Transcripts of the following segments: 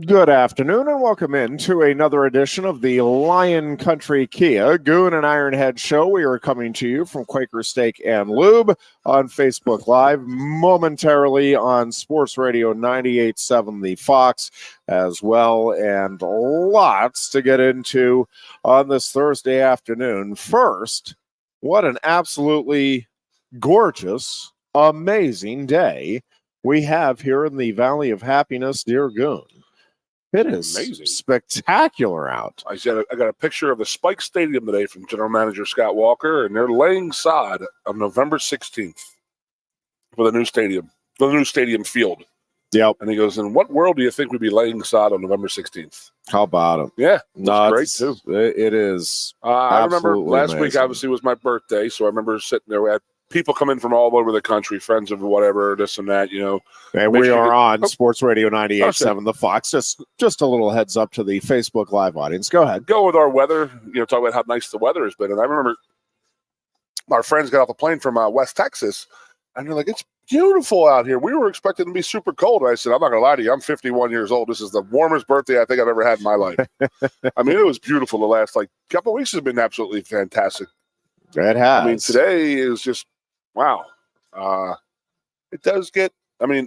Good afternoon and welcome into another edition of the Lion Country Kia Goon and Ironhead show. We are coming to you from Quaker Steak and Lube on Facebook Live, momentarily on Sports Radio 98.7 The Fox as well, and lots to get into on this Thursday afternoon. First, what an absolutely gorgeous, amazing day we have here in the Valley of Happiness, dear Goon. It is amazing. Spectacular out. I got a picture of the Spike Stadium today from General Manager Scott Walker, and they're laying sod on November 16th for the new stadium field. Yep. And he goes, in what world do you think we'd be laying sod on November 16th? How about it? Yeah. No, great, too. It is. I remember last amazing. week, obviously, was my birthday, so I remember sitting there. We had people come in from all over the country, friends of whatever, this and that, And we are on Sports Radio 98.7 The Fox. Just a little heads up to the Facebook Live audience. Go ahead. Go with our weather, talk about how nice the weather has been. And I remember our friends got off a plane from West Texas, and they're like, it's beautiful out here. We were expecting to be super cold. And I said, I'm not going to lie to you. I'm 51 years old. This is the warmest birthday I think I've ever had in my life. I mean, it was beautiful. The last couple of weeks has been absolutely fantastic. It has. I mean, today is just, wow. It does get,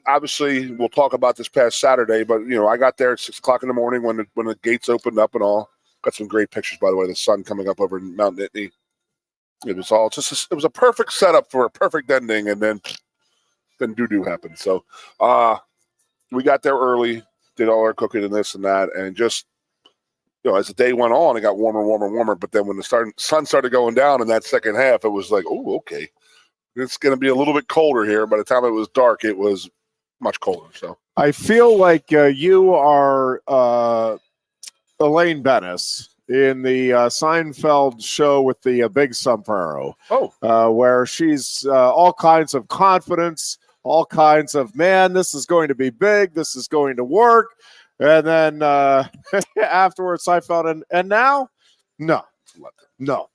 obviously we'll talk about this past Saturday, but I got there at 6 o'clock in the morning when the gates opened up and all. Got some great pictures, by the way, the sun coming up over Mount Nittany. It was all it was a perfect setup for a perfect ending, and then doo-doo happened. So we got there early, did all our cooking and this and that, and just, as the day went on, it got warmer, but then when the sun started going down in that second half, it was like, oh, okay. It's going to be a little bit colder here. By the time it was dark, it was much colder. So I feel like you are Elaine Bennis in the Seinfeld show with the big sombrero. Where she's all kinds of confidence, all kinds of, man, this is going to be big, this is going to work. And then afterwards, Seinfeld, and now, no,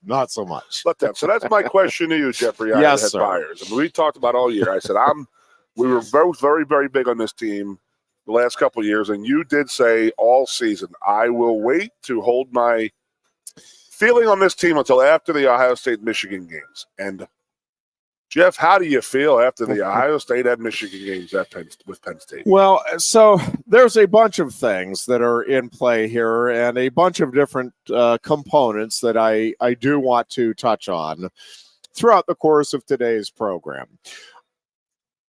not so much. Let them. So that's my question to you, Jeffrey. Yes, sir. Buyers. We talked about all year. I said, we were both very, very big on this team the last couple of years, and you did say all season, I will wait to hold my feeling on this team until after the Ohio State-Michigan games. And Jeff, how do you feel after the Ohio State and Michigan games with Penn State? Well, so there's a bunch of things that are in play here and a bunch of different components that I do want to touch on throughout the course of today's program.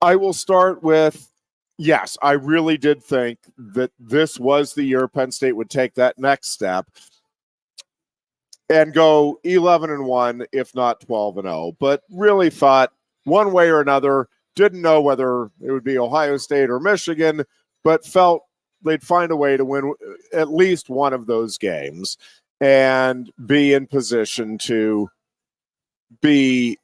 I will start with, yes, I really did think that this was the year Penn State would take that next step and go 11-1, if not 12-0, but really thought one way or another, didn't know whether it would be Ohio State or Michigan, but felt they'd find a way to win at least one of those games and be in position to be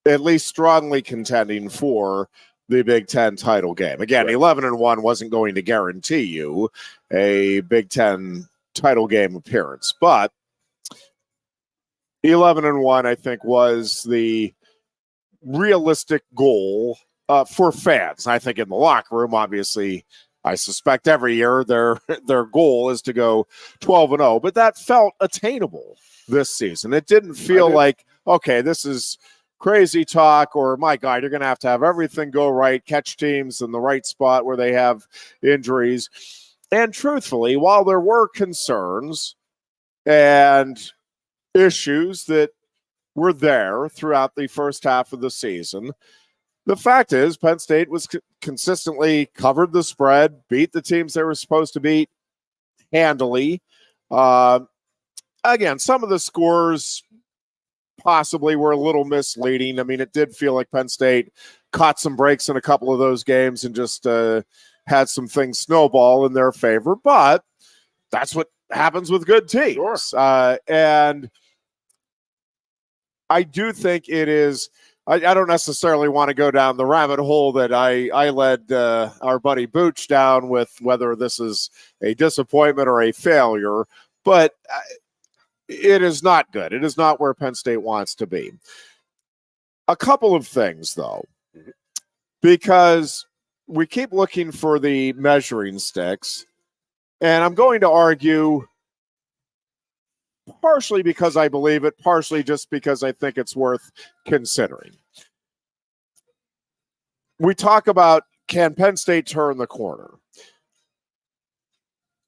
at least strongly contending for the Big Ten title game. Again, 11-1 wasn't going to guarantee you a Big Ten title game appearance, but 11-1, I think, was the realistic goal for fans. I think in the locker room, obviously, I suspect every year their goal is to go 12-0, but that felt attainable this season. It didn't feel like, okay, this is crazy talk, or my God, you're going to have everything go right, catch teams in the right spot where they have injuries. And truthfully, while there were concerns and issues that were there throughout the first half of the season, the fact is Penn State was consistently covered the spread, beat the teams they were supposed to beat handily. Again, some of the scores possibly were a little misleading. I mean, it did feel like Penn State caught some breaks in a couple of those games and just had some things snowball in their favor, but that's what happens with good teams. Sure. And I do think it is, I don't necessarily want to go down the rabbit hole that I led our buddy Booch down with, whether this is a disappointment or a failure, but it is not good. It is not where Penn State wants to be. A couple of things, though, because we keep looking for the measuring sticks, and I'm going to argue partially because I believe it, partially just because I think it's worth considering. We talk about, can Penn State turn the corner?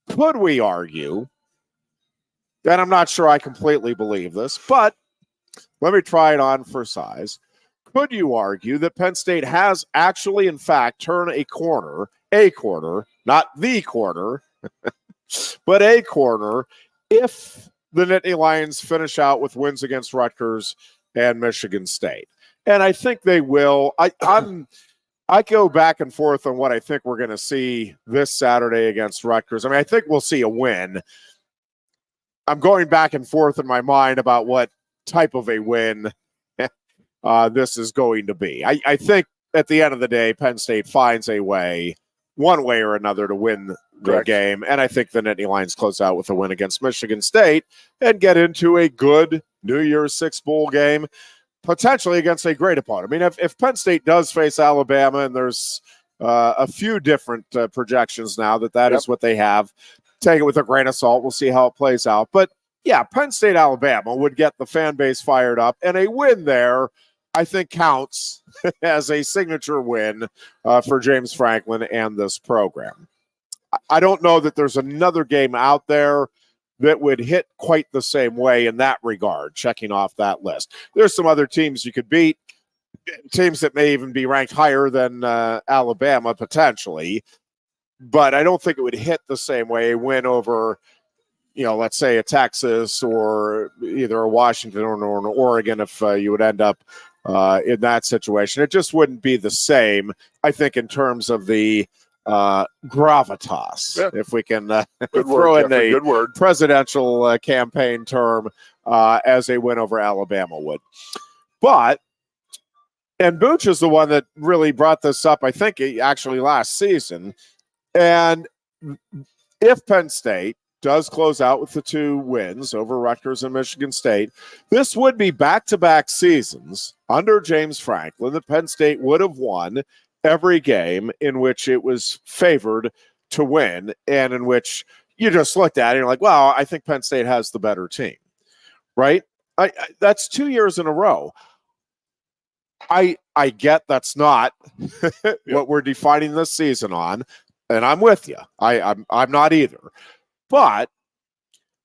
Could we argue, and I'm not sure I completely believe this, but let me try it on for size. Could you argue that Penn State has actually, in fact, turned a corner, not the corner, but a corner, if the Nittany Lions finish out with wins against Rutgers and Michigan State? And I think they will. I go back and forth on what I think we're going to see this Saturday against Rutgers. I mean, I think we'll see a win. I'm going back and forth in my mind about what type of a win this is going to be. I think at the end of the day, Penn State finds a way, one way or another, to win the game. And I think the Nittany Lions close out with a win against Michigan State and get into a good New Year's Six bowl game, potentially against a great opponent. I mean, if Penn State does face Alabama, and there's a few different projections now that is what they have, take it with a grain of salt. We'll see how it plays out. But yeah, Penn State, Alabama would get the fan base fired up, and a win there, I think, counts as a signature win for James Franklin and this program. I don't know that there's another game out there that would hit quite the same way in that regard, checking off that list. There's some other teams you could beat, teams that may even be ranked higher than Alabama potentially, but I don't think it would hit the same way. A win over, let's say a Texas or either a Washington or an Oregon, if you would end up in that situation. It just wouldn't be the same, I think, in terms of the gravitas, if we can throw in a good word, presidential campaign term, as a win over Alabama would. But, and Booch is the one that really brought this up, I think, actually last season. And if Penn State does close out with the 2 wins over Rutgers and Michigan State, this would be back-to-back seasons under James Franklin that Penn State would have won every game in which it was favored to win, and in which you just looked at it and you're like, well, I think Penn State has the better team, right? That's 2 years in a row. I get that's not what we're defining this season on, and I'm with you. I'm not either. But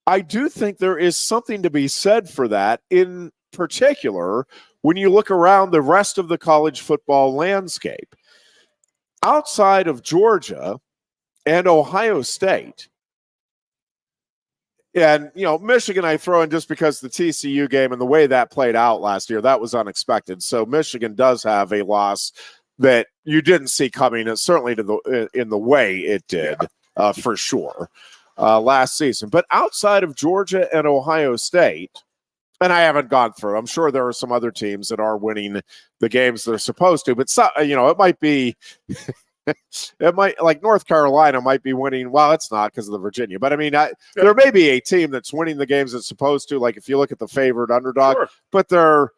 I do think there is something to be said for that, in particular when you look around the rest of the college football landscape. Outside of Georgia and Ohio State, and, Michigan I throw in just because the TCU game and the way that played out last year, that was unexpected. So Michigan does have a loss that you didn't see coming, certainly in the way it did, for sure, last season. But outside of Georgia and Ohio State, and I haven't gone through, I'm sure there are some other teams that are winning the games they're supposed to, but it might be like North Carolina might be winning. Well, it's not because of the Virginia, but I mean, there may be a team that's winning the games it's supposed to. Like if you look at the favored underdog, but they're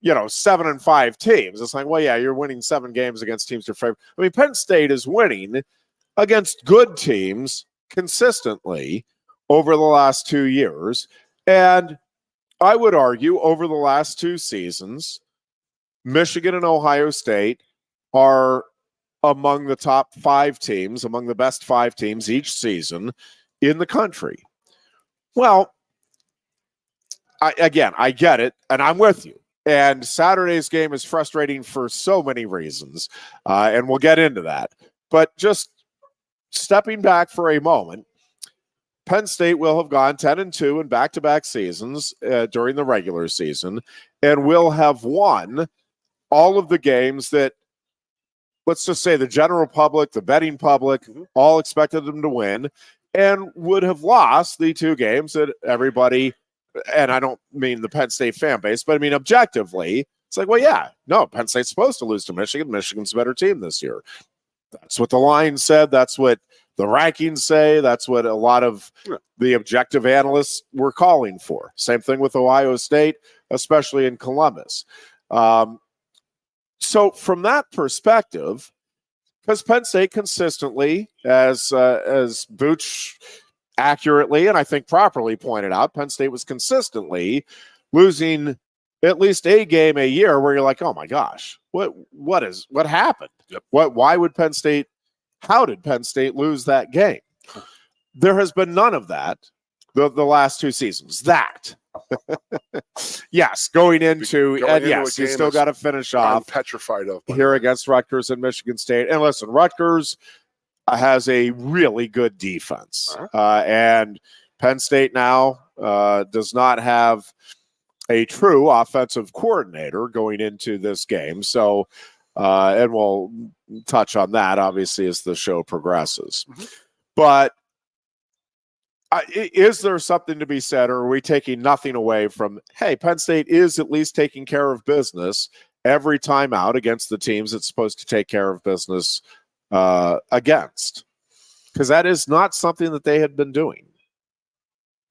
7-5 teams. It's like, well, yeah, you're winning 7 games against teams you're favored. I mean, Penn State is winning against good teams consistently over the last 2 years, and I would argue over the last 2 seasons, Michigan and Ohio State are among the top 5 teams, among the best 5 teams each season in the country. Well, I get it, and I'm with you. And Saturday's game is frustrating for so many reasons, and we'll get into that. But just stepping back for a moment, Penn State will have gone 10-2 in back-to-back seasons during the regular season, and will have won all of the games that, let's just say, the general public, the betting public, all expected them to win, and would have lost the 2 games that everybody, and I don't mean the Penn State fan base, but I mean objectively, it's like, well, yeah, no, Penn State's supposed to lose to Michigan. Michigan's a better team this year. That's what the line said. That's what the rankings say. That's what a lot of the objective analysts were calling for. Same thing with Ohio State, especially in Columbus. So from that perspective, because Penn State consistently, as Booch accurately and I think properly pointed out, Penn State was consistently losing at least a game a year where you're like, oh my gosh, what happened? Yep. Why would Penn State? How did Penn State lose that game? There has been none of that the last 2 seasons. That. Yes, going into yes, you still got to finish off. I'm petrified of here against Rutgers and Michigan State. And listen, Rutgers has a really good defense, and Penn State now does not have a true offensive coordinator going into this game. So, and we'll touch on that obviously as the show progresses. Mm-hmm. But is there something to be said, or are we taking nothing away from, hey, Penn State is at least taking care of business every time out against the teams it's supposed to take care of business against? Because that is not something that they had been doing.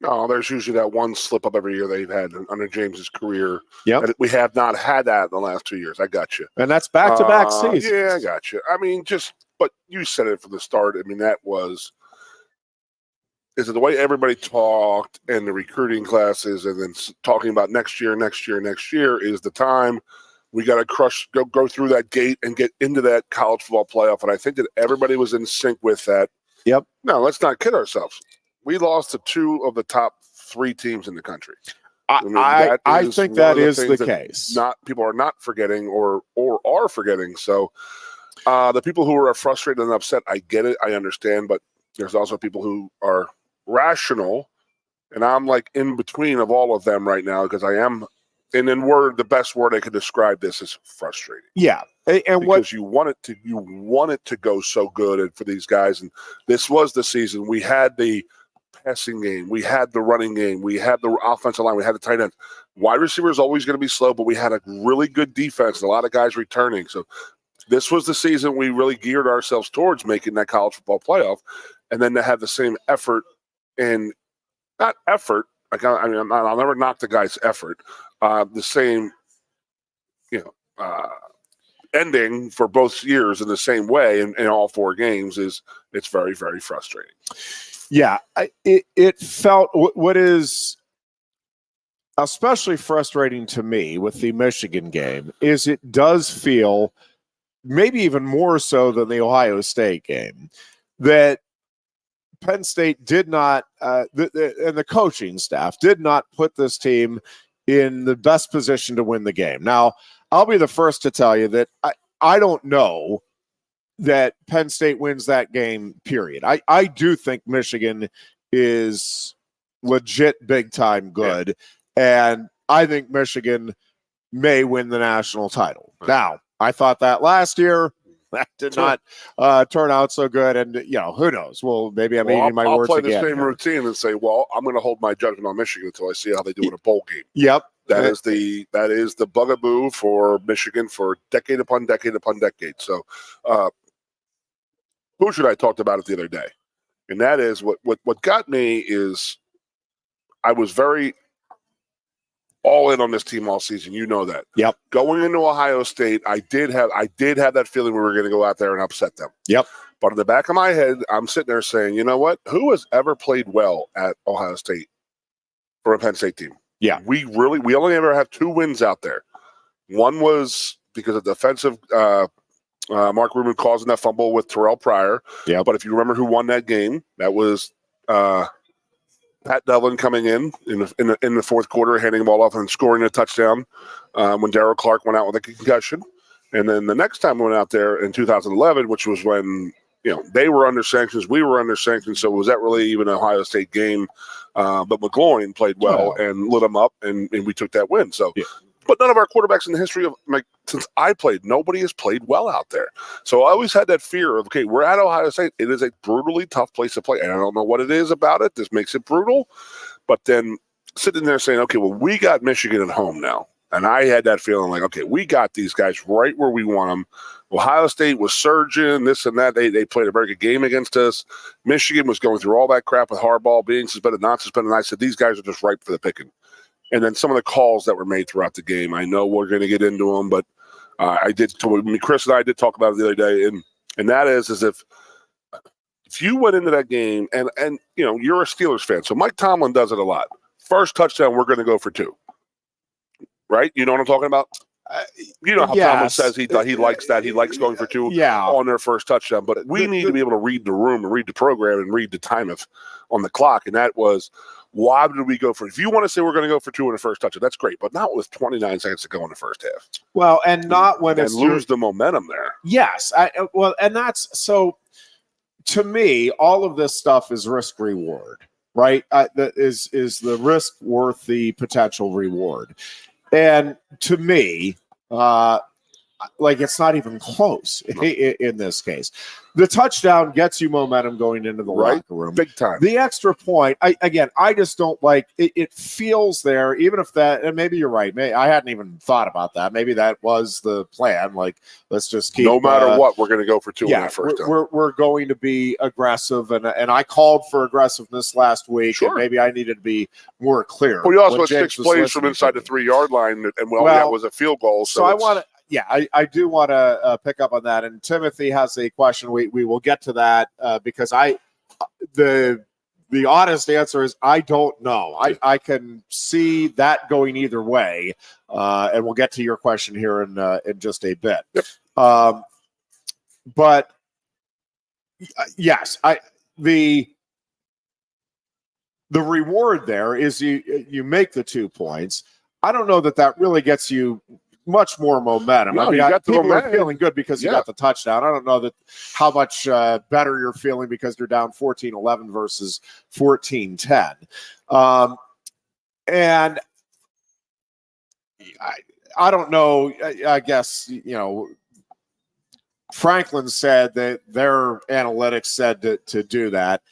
No, there's usually that one slip up every year they've had under James's career. Yep. We have not had that in the last 2 years. I got you. And that's back-to-back seasons. Yeah, I got you. I mean, but you said it from the start. I mean, is it the way everybody talked and the recruiting classes and then talking about next year is the time we got to go through that gate and get into that college football playoff. And I think that everybody was in sync with that. Yep. No, let's not kid ourselves. We lost to 2 of the top 3 teams in the country. I think that is the case. People are not forgetting or are forgetting. So the people who are frustrated and upset, I get it. I understand. But there's also people who are rational, and I'm like in between of all of them right now because I am, and in the best word I could describe this is frustrating. Yeah, and because you want it to go so good, and for these guys, and this was the season. We had the passing game, we had the running game, we had the offensive line, we had the tight end. Wide receiver is always going to be slow, but we had a really good defense and a lot of guys returning. So this was the season we really geared ourselves towards making that college football playoff, and then to have the same effort. And not effort, I'll never knock the guy's effort. The same, ending for both years in the same way in all 4 games it's very, very frustrating. Yeah, it felt what is especially frustrating to me with the Michigan game is it does feel maybe even more so than the Ohio State game that Penn State did not, and the coaching staff did not put this team in the best position to win the game. Now, I'll be the first to tell you that I don't know that Penn State wins that game, period. I do think Michigan is legit big-time good, and I think Michigan may win the national title. Now, I thought that last year. That did not turn out so good, and who knows? Well, maybe I'm eating my words again. I'll play the same routine and say, well, I'm going to hold my judgment on Michigan until I see how they do in a bowl game. Yep, that is the bugaboo for Michigan for decade upon decade upon decade. So, Bush and I talked about it the other day, and that is what got me is I was very all in on this team all season. You know that. Yep. Going into Ohio State, I did have that feeling we were going to go out there and upset them. Yep. But in the back of my head, I'm sitting there saying, you know what? Who has ever played well at Ohio State for a Penn State team? Yeah. We only ever have 2 wins out there. One was because of defensive Mark Rubin causing that fumble with Terrell Pryor. Yeah. But if you remember who won that game, that was Pat Devlin coming in the fourth quarter, handing the ball off and scoring a touchdown when Darryl Clark went out with a concussion. And then the next time we went out there in 2011, which was when they were under sanctions, we were under sanctions. So was that really even an Ohio State game? But McGloin played well and lit them up, and we took that win. So. Yeah. But none of our quarterbacks in the history of since I played, nobody has played well out there. So I always had that fear of, okay, we're at Ohio State. It is a brutally tough place to play. And I don't know what it is about it. This makes it brutal. But then sitting there saying, okay, well, we got Michigan at home now. And I had that feeling like, okay, we got these guys right where we want them. Ohio State was surging, this and that. They played a very good game against us. Michigan was going through all that crap with Harbaugh being suspended, not suspended. And I said, these guys are just ripe for the picking. And then some of the calls that were made throughout the game, I know we're going to get into them, but Chris and I did talk about it the other day, and And that is if you went into that game and you're a Steelers fan, so Mike Tomlin does it a lot. First touchdown, we're going to go for 2. Right? You know what I'm talking about? You know how Tomlin says he likes that. He likes going for 2 on their first touchdown. But we need to be able to read the room and read the program and read the time on the clock. And that was, why did we go for it? If you want to say we're going to go for 2 in the first touchdown, that's great. But not with 29 seconds to go in the first half. Well, and not when it's lose the momentum there. Yes. And that's so. To me, all of this stuff is risk reward, right? Is the risk worth the potential reward? And to me, it's not even close in this case. The touchdown gets you momentum going into the locker room. Big time. The extra point, I just don't like it. It feels there, even if that, and maybe you're right. I hadn't even thought about that. Maybe that was the plan. Like, let's just keep. No matter what, we're going to go for 2 in that first time. We're going to be aggressive, and I called for aggressiveness last week. Sure. And maybe I needed to be more clear. Well, you also had 6 plays from inside the 3-yard line, and that was a field goal. So I want to. Yeah, I do want to pick up on that. And Timothy has a question. We will get to that because the honest answer is I don't know. I can see that going either way, and we'll get to your question here in just a bit. Yep. But yes, the reward there is you make the 2 points. I don't know that really gets you much more momentum. No, people are feeling good because you got the touchdown. I don't know how much better you're feeling because you're down 14-11 versus 14-10. And I don't know. I guess, Franklin said that their analytics said to do that.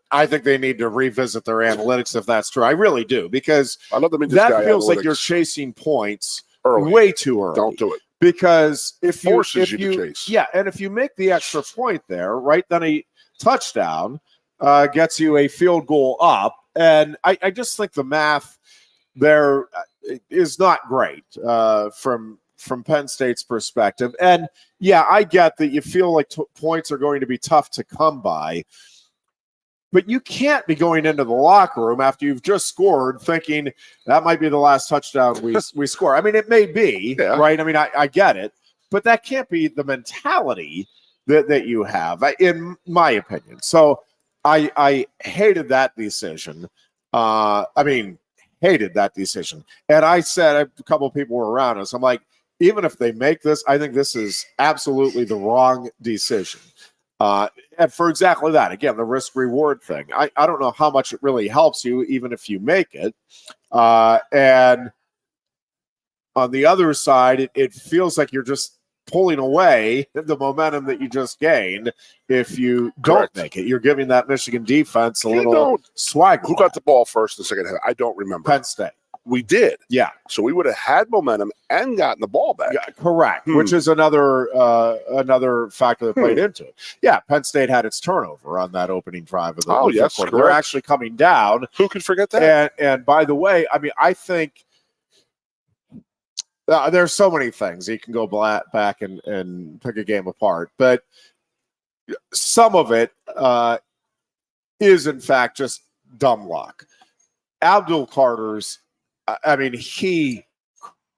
I think they need to revisit their analytics if that's true. I really do, because that feels like you're chasing points way too early. Don't do it. Because if you to chase. Yeah, and if you make the extra point there, right, then a touchdown gets you a field goal up. And I just think the math there is not great from Penn State's perspective. And yeah, I get that you feel like points are going to be tough to come by. But you can't be going into the locker room after you've just scored thinking that might be the last touchdown we score. I mean, it may be, right? I mean, I get it. But that can't be the mentality that you have, in my opinion. So I hated that decision. Hated that decision. And I said, a couple of people were around us, I'm like, even if they make this, I think this is absolutely the wrong decision. And for exactly that, again, the risk reward thing. I don't know how much it really helps you, even if you make it. And on the other side, it feels like you're just pulling away the momentum that you just gained if you don't make it. You're giving that Michigan defense a little swagger. Who got the ball first in the second half? I don't remember. Penn State. We did. Yeah. So we would have had momentum and gotten the ball back. Yeah, correct. Which is another factor that played into it. Yeah, Penn State had its turnover on that opening drive of the quarter. They're actually coming down. Who could forget that? And by the way, I mean, I think there's so many things you can go back and pick a game apart, but some of it is in fact just dumb luck. Abdul Carter's, I mean, he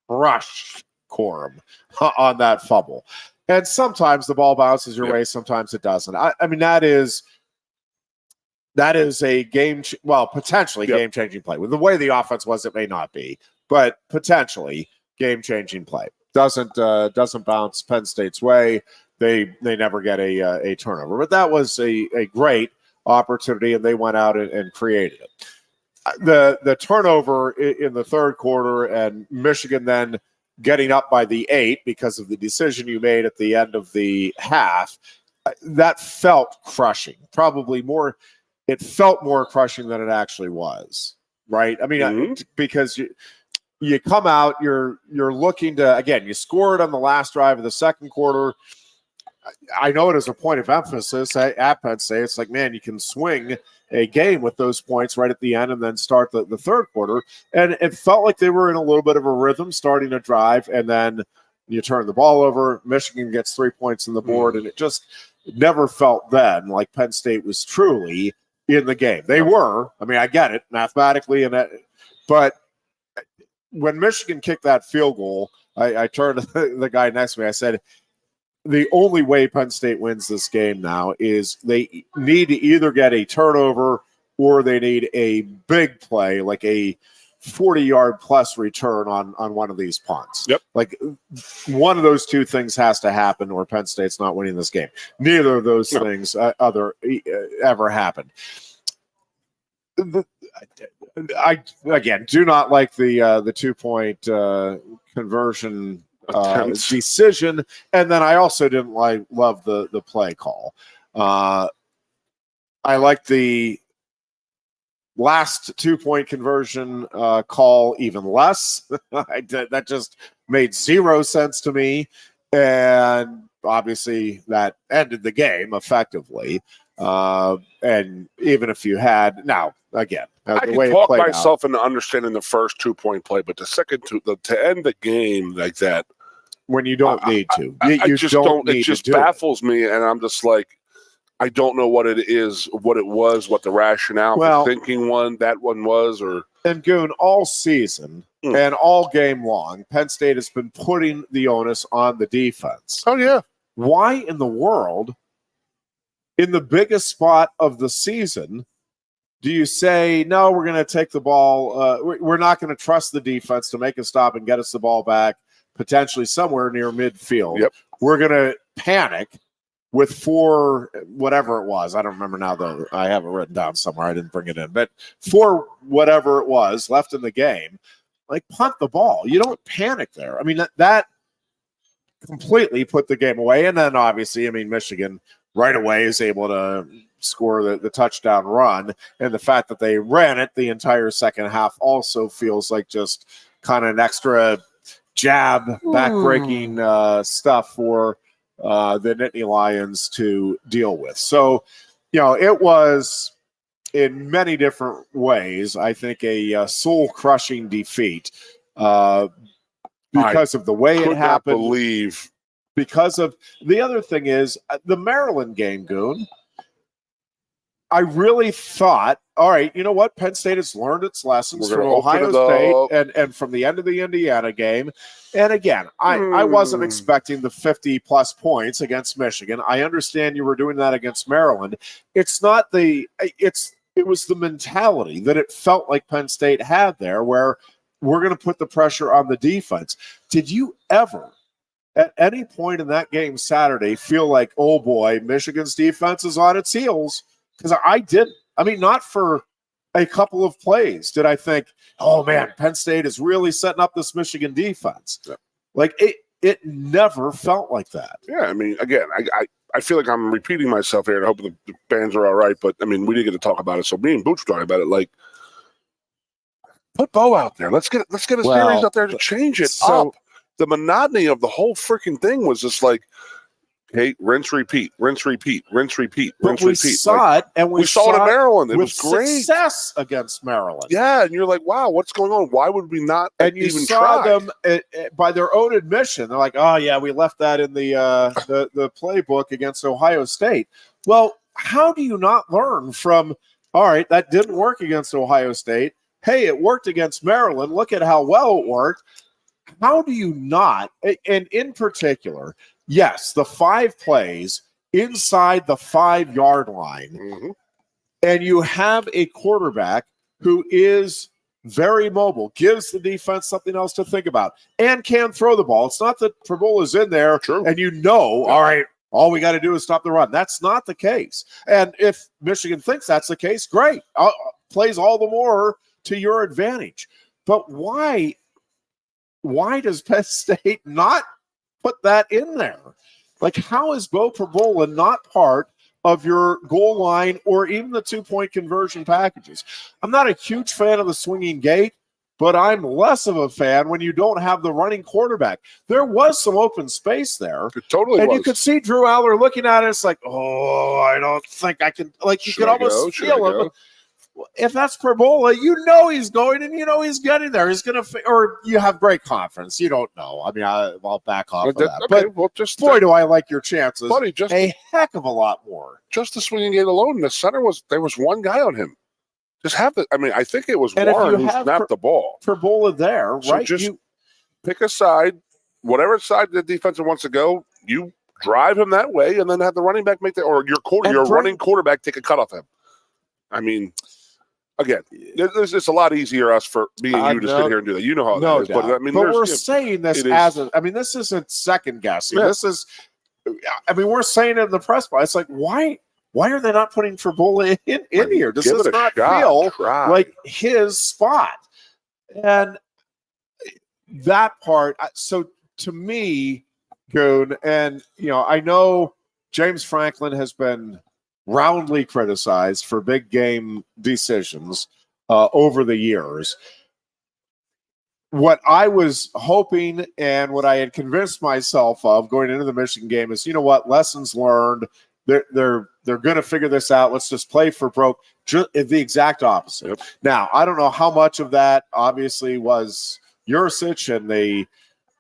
crushed Corum on that fumble. And sometimes the ball bounces your way, sometimes it doesn't. I mean, that is a potentially game-changing play. With the way the offense was, it may not be, but potentially game-changing play. Doesn't bounce Penn State's way. They never get a turnover. But that was a great opportunity, and they went out and created it. The turnover in the third quarter and Michigan then getting up by the 8 because of the decision you made at the end of the half, that felt crushing. Probably more, it felt more crushing than it actually was, right? I mean, because you come out, you're looking to, again, you scored on the last drive of the second quarter. I know it is a point of emphasis at Penn State. It's like, man, you can swing a game with those points right at the end and then start the third quarter. And it felt like they were in a little bit of a rhythm starting to drive, and then you turn the ball over. Michigan gets 3 points on the board, and it just never felt then like Penn State was truly in the game. They were. I mean, I get it mathematically, but when Michigan kicked that field goal, I turned to the guy next to me. I said, the only way Penn State wins this game now is they need to either get a turnover or they need a big play, like a 40-yard plus return on one of these punts. Yep. Like one of those two things has to happen or Penn State's not winning this game. Neither of those things ever happened. I again do not like the 2-point conversion decision, and then I also didn't love the play call. I like the last 2-point conversion call even less. That just made zero sense to me, and obviously that ended the game effectively. And even if you had now again, I the can way talk it played myself into understanding the first 2-point play, but the second to end the game like that when you don't need to, I just don't. It just baffles me, and I'm just like, I don't know what it is, what it was, what the rationale for thinking that one was, or. And Goon, all season and all game long, Penn State has been putting the onus on the defense. Oh yeah, why in the world, in the biggest spot of the season, do you say, no, we're going to take the ball, we're not going to trust the defense to make a stop and get us the ball back, potentially somewhere near midfield. Yep. We're going to panic with 4, whatever it was. I don't remember now, though. I have it written down somewhere. I didn't bring it in. But 4, whatever it was, left in the game, like punt the ball. You don't panic there. I mean, that completely put the game away. And then obviously, I mean, Michigan right away is able to score the touchdown run. And the fact that they ran it the entire second half also feels like just kind of an extra jab, backbreaking stuff for the Nittany Lions to deal with. So, it was in many different ways, I think, a soul-crushing defeat because of the way it happened. Because of the other thing is the Maryland game, Goon. I really thought, all right, you know what? Penn State has learned its lessons from Ohio State and from the end of the Indiana game. And again, I wasn't expecting the 50-plus points against Michigan. I understand you were doing that against Maryland. It's not it was the mentality that it felt like Penn State had there where we're going to put the pressure on the defense. Did you ever at any point in that game Saturday feel like, oh boy, Michigan's defense is on its heels? Because I didn't. I mean, not for a couple of plays did I think, oh man, Penn State is really setting up this Michigan defense. Yeah. Like it never felt like that. Yeah, I mean, again, I feel like I'm repeating myself here. I hope the fans are all right, but I mean, we didn't get to talk about it. So me and Boots were talking about it. Like, put Bo out there. Let's get a series out there to change it up. The monotony of the whole freaking thing was just like, hey, rinse, repeat, rinse, repeat, rinse, repeat, rinse, repeat. We saw it, and we saw it in Maryland. It was great. Success against Maryland. Yeah, and you're like, wow, what's going on? Why would we not and you even saw try? them by their own admission. They're like, oh yeah, we left that in the playbook against Ohio State. Well, how do you not learn from? All right, that didn't work against Ohio State. Hey, it worked against Maryland. Look at how well it worked. How do you not? And in particular. Yes, the 5 plays inside the 5-yard line, and you have a quarterback who is very mobile, gives the defense something else to think about, and can throw the ball. It's not that Perbola is in there, and all right, all we got to do is stop the run. That's not the case. And if Michigan thinks that's the case, great. Plays all the more to your advantage. But why does Penn State not put that in there? Like, how is Bo Perbola not part of your goal line or even the 2-point conversion packages? I'm not a huge fan of the swinging gate, but I'm less of a fan when you don't have the running quarterback. There was some open space there. It totally was. And you could see Drew Aller looking at it. It's like, oh, I don't think I can. Like, you could almost feel him. if that's Perbola, he's going and he's getting there. He's going to, or you have great confidence. You don't know. I mean, I'll back off of that. Okay, but well, just boy, do I like your chances, buddy, just a heck of a lot more. Just the swinging gate alone, the center there was one guy on him. Just have the. I mean, I think it was Warren who snapped the ball. Perbola there, so right? Just pick a side, whatever side the defensive wants to go. You drive him that way, and then have the running back make that, or your running quarterback take a cut off him. I mean, again, it's a lot easier for me and you to sit here and do that. You know how that is. But I mean, we're saying this this isn't second guessing. Yeah. This is, we're saying it in the press box. It's like, why are they not putting Perbola in here? Does this not feel like his spot? And that part, so to me, Goon, and I know James Franklin has been roundly criticized for big game decisions over the years. What I was hoping and what I had convinced myself of going into the Michigan game is, lessons learned. They're going to figure this out. Let's just play for broke. The exact opposite. Yep. Now, I don't know how much of that obviously was Yurcich and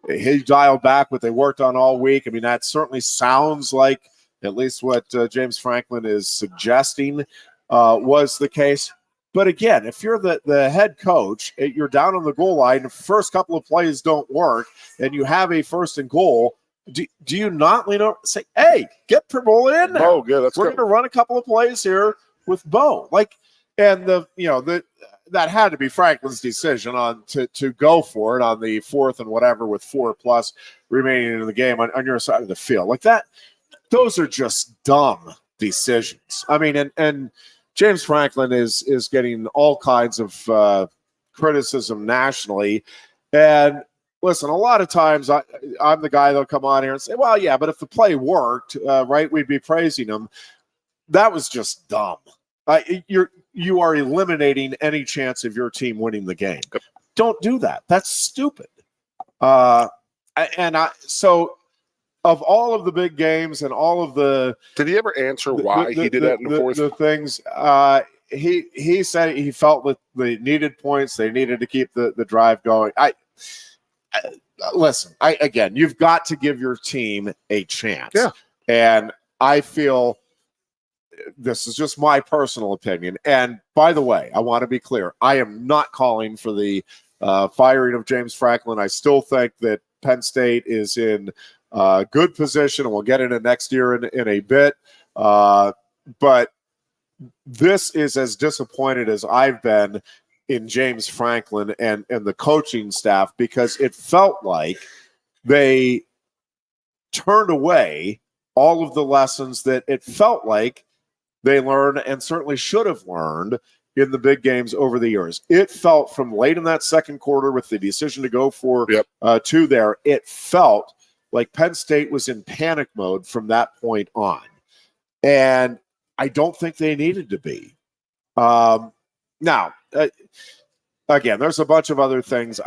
he dialed back what they worked on all week. I mean, that certainly sounds like at least what James Franklin is suggesting was the case. But again, if you're the head coach, you're down on the goal line, the first couple of plays don't work, and you have a first and goal, do you not lean over and say, hey, get Perbola in there? Oh, good. We're going to run a couple of plays here with Bo. That had to be Franklin's decision to go for it on the fourth and whatever with 4+ remaining in the game on your side of the field. Like that, those are just dumb decisions. I mean, and James Franklin is getting all kinds of criticism nationally. And listen, a lot of times I'm the guy that'll come on here and say, well, yeah, but if the play worked, right, we'd be praising him. That was just dumb. You are eliminating any chance of your team winning the game. Don't do that. That's stupid. So of all of the big games and all of the, did he ever answer why he did that in the fourth? The things he said he felt that they needed points. They needed to keep the drive going. Listen. Again, you've got to give your team a chance. Yeah, and I feel. This is just my personal opinion. And by the way, I want to be clear. I am not calling for the firing of James Franklin. I still think that Penn State is in good position, and we'll get into next year in a bit. But this is as disappointed as I've been in James Franklin and the coaching staff, because it felt like they turned away all of the lessons that it felt like they learned and certainly should have learned in the big games over the years. It felt from late in that second quarter with the decision to go for 2 there, it felt like Penn State was in panic mode from that point on. And I don't think they needed to be. Now, again, there's a bunch of other things.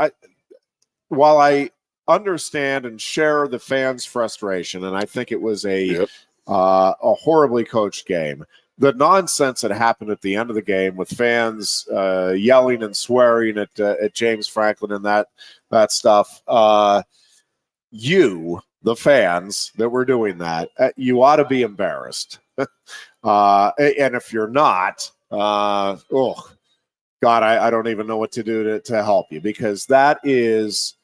While I understand and share the fans' frustration, and I think it was a horribly coached game, the nonsense that happened at the end of the game with fans yelling and swearing at James Franklin and that stuff, the fans that were doing that, you ought to be embarrassed. And if you're not, God, I don't even know what to do to help you, because that is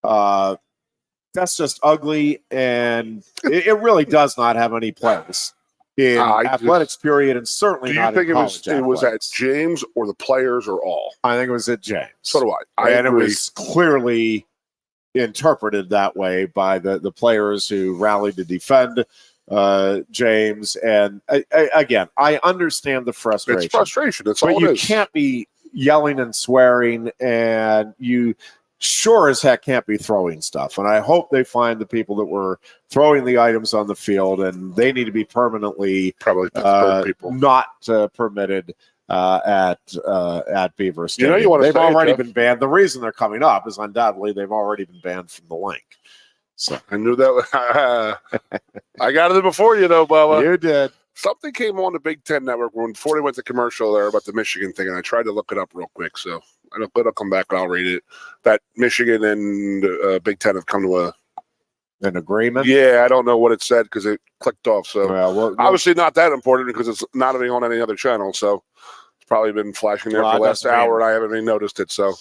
that's just ugly, and it really does not have any place in athletics, period, and certainly not in college. Do you think it was at James or the players or all? I think it was at James. So do I. And agree. It was clearly interpreted that way by the players who rallied to defend James. And again, I understand the frustration. It's frustration. That's all it is. But you can't be yelling and swearing, and you sure as heck can't be throwing stuff. And I hope they find the people that were throwing the items on the field, and they need to be permanently not permitted at Beaver Stadium. They've already been banned. The reason they're coming up is undoubtedly they've already been banned from the link. So I knew that. I got it before you, though, Bubba. You did. Something came on the Big Ten Network before they went to commercial there about the Michigan thing, and I tried to look it up real quick. So it'll come back and I'll read it. That Michigan and Big Ten have come to an agreement. Yeah, I don't know what it said because it clicked off. So obviously not that important because it's not on any other channel. So it's probably been flashing there for the last hour, and I haven't even noticed it. So.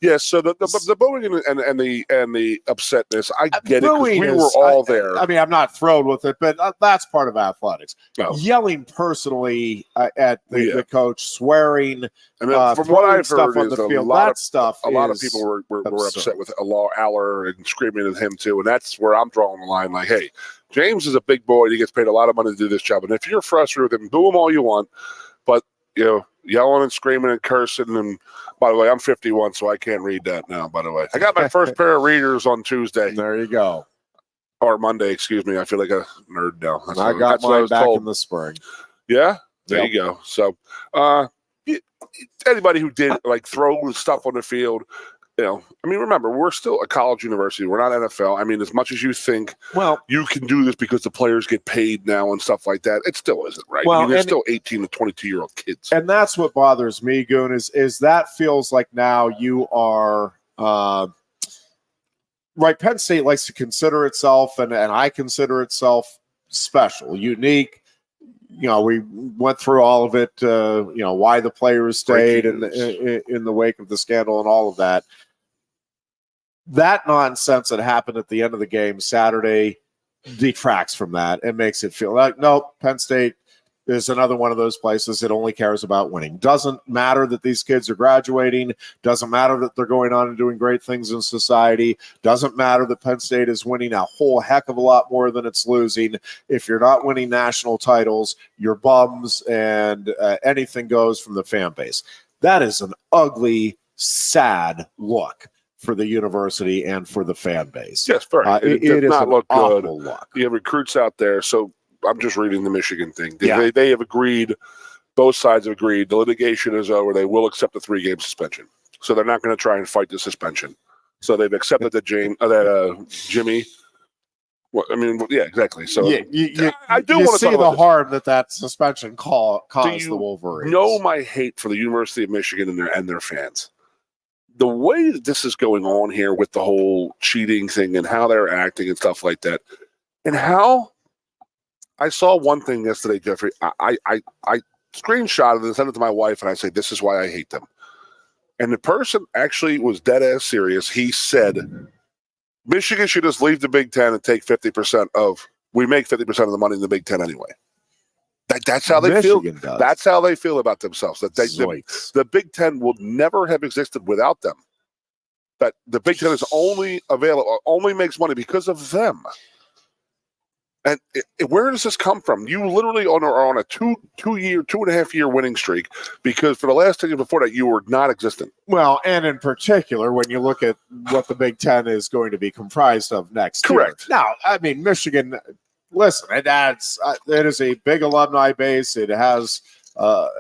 Yes, so the booing and the upsetness, I get it because we were all there. I mean, I'm not thrilled with it, but that's part of athletics. No. Yelling personally at the coach, swearing, and from what I've stuff heard, on the field, a lot of people were upset with Aller and screaming at him too, and that's where I'm drawing the line. Like, hey, James is a big boy; he gets paid a lot of money to do this job, and if you're frustrated with him, boo him all you want, but yelling and screaming and cursing. And by the way, I'm 51, so I can't read that now, by the way. I got my first pair of readers on Tuesday. There you go. Or Monday, excuse me. I feel like a nerd now. I got mine back in the spring. Yeah? There you go. So anybody who did throw stuff on the field, remember, we're still a college university. We're not NFL. I mean, as much as you think, you can do this because the players get paid now and stuff like that, it still isn't, right? Well, there's still 18 to 22-year-old kids. And that's what bothers me, Goon, is that feels like now you are right. Penn State likes to consider itself, and I consider itself special, unique. We went through all of it, why the players stayed in the wake of the scandal and all of that. That nonsense that happened at the end of the game Saturday detracts from that and makes it feel like, nope, Penn State is another one of those places that only cares about winning. Doesn't matter that these kids are graduating. Doesn't matter that they're going on and doing great things in society. Doesn't matter that Penn State is winning a whole heck of a lot more than it's losing. If you're not winning national titles, you're bums, and anything goes from the fan base. That is an ugly, sad look for the university and for the fan base. Yes, very. It does not look good. Look. You have recruits out there, so I'm just reading the Michigan thing. They have agreed, both sides have agreed, the litigation is over. They will accept the 3-game suspension. So they're not going to try and fight the suspension. So they've accepted that Jimmy. Well, I mean, yeah, exactly. So I do want to see the harm that suspension caused the Wolverines. My hate for the University of Michigan and their fans. The way that this is going on here with the whole cheating thing and how they're acting and stuff like that, and how I saw one thing yesterday, Jeffrey. I screenshotted it and sent it to my wife, and I say, this is why I hate them. And the person actually was dead ass serious. He said, Michigan should just leave the Big Ten and take 50% of. We make 50% of the money in the Big Ten anyway. That's how they feel. That's how they feel about themselves. That the Big Ten will never have existed without them. That the Big Ten is only makes money because of them. And where does this come from? You literally are on a 2.5 year winning streak because for the last 10 years before that, you were not existent. Well, and in particular, when you look at what the Big Ten is going to be comprised of next year. Now, I mean, Michigan, listen, it is a big alumni base. It has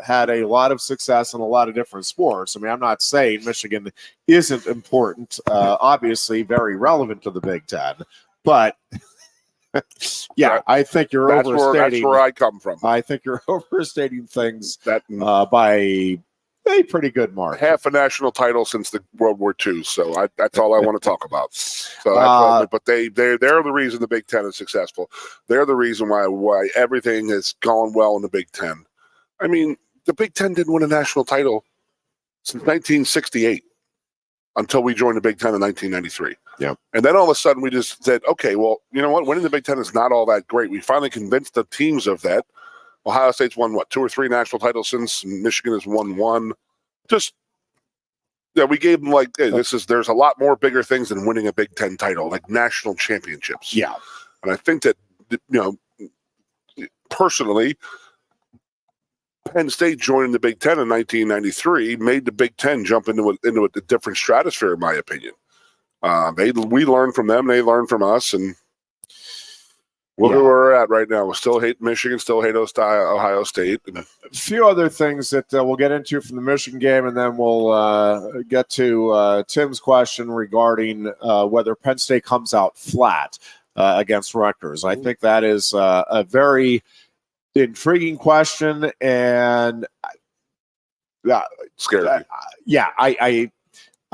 had a lot of success in a lot of different sports. I mean, I'm not saying Michigan isn't important, obviously very relevant to the Big Ten, but I think you're overstating. That's where I come from. I think you're overstating things by a pretty good mark. Half a national title since the World War II. So that's all I want to talk about. So, but they're the reason the Big Ten is successful. They're the reason why everything has gone well in the Big Ten. I mean, the Big Ten didn't win a national title since 1968 until we joined the Big Ten in 1993. Yeah. And then all of a sudden we just said, okay, well, you know what? Winning the Big Ten is not all that great. We finally convinced the teams of that. Ohio State's won, 2 or 3 national titles since. Michigan has won 1. We gave them hey, there's a lot more bigger things than winning a Big Ten title, like national championships. Yeah. And I think that, personally, Penn State joining the Big Ten in 1993 made the Big Ten jump into a different stratosphere, in my opinion. We learned from them, they learned from us, and look where we're at right now. We still hate Michigan, still hate Ohio State. A few other things that we'll get into from the Michigan game, and then we'll get to Tim's question regarding whether Penn State comes out flat against Rutgers. I think that is a very intriguing question, and Scared me. yeah, I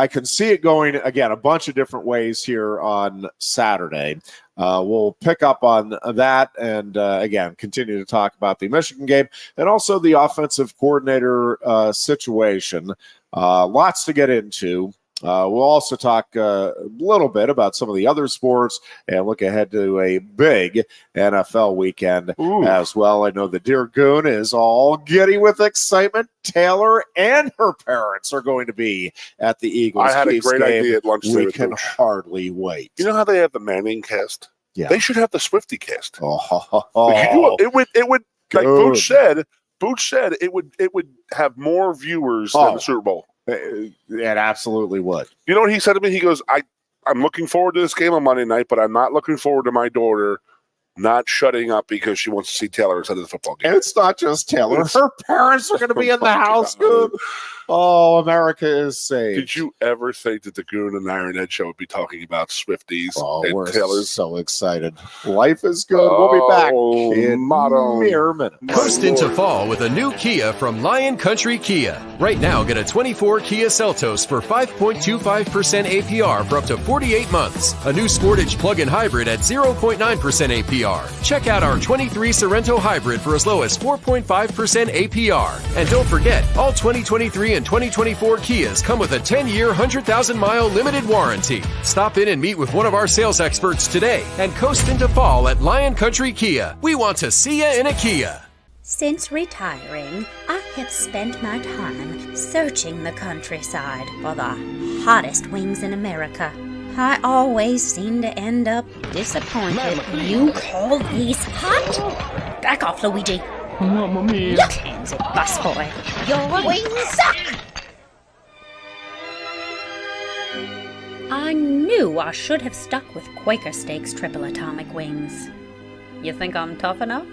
can see it going, again, a bunch of different ways here on Saturday. We'll pick up on that and, again, continue to talk about the Michigan game and also the offensive coordinator situation. Lots to get into. We'll also talk a little bit about some of the other sports and look ahead to a big NFL weekend as well. I know the dear Goon is all giddy with excitement. Taylor and her parents are going to be at the Eagles. I had a great idea at lunch. We can hardly wait. You know how they have the Manning cast? Yeah. They should have the Swifty cast. Oh. It would like Booch said it would have more viewers than the Super Bowl. It absolutely would. You know what he said to me? He goes, I'm looking forward to this game on Monday night, but I'm not looking forward to my daughter not shutting up because she wants to see Taylor instead of the football game. And it's not just Taylor. Her parents are going to be in the house. Oh, America is saved. Did you ever think that the Goon and Ironhead show would be talking about Swifties and we're Taylors? So excited. Life is good. We'll be back in mere minute. Coast into fall with a new Kia from Lion Country Kia. Right now, get a 24 Kia Seltos for 5.25% APR for up to 48 months. A new Sportage plug-in hybrid at 0.9% APR. Check out our 23 Sorrento hybrid for as low as 4.5% APR. And don't forget, all 2023 and 2024 Kias come with a 10-year, 100,000-mile limited warranty. Stop in and meet with one of our sales experts today and coast into fall at Lion Country Kia. We want to see you in a Kia. Since retiring, I have spent my time searching the countryside for the hottest wings in America. I always seem to end up disappointed. You call these hot? Back off, Luigi. Mamma mia. Look, hands it, busboy. Your wings suck! I knew I should have stuck with Quaker Steak's triple atomic wings. You think I'm tough enough?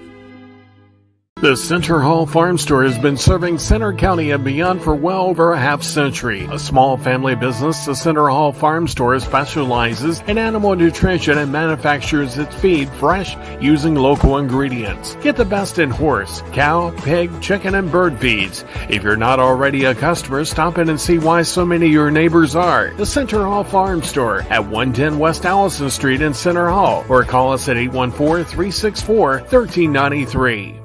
The Center Hall Farm Store has been serving Center County and beyond for well over a half century. A small family business, the Center Hall Farm Store specializes in animal nutrition and manufactures its feed fresh using local ingredients. Get the best in horse, cow, pig, chicken, and bird feeds. If you're not already a customer, stop in and see why so many of your neighbors are. The Center Hall Farm Store at 110 West Allison Street in Center Hall, or call us at 814-364-1393.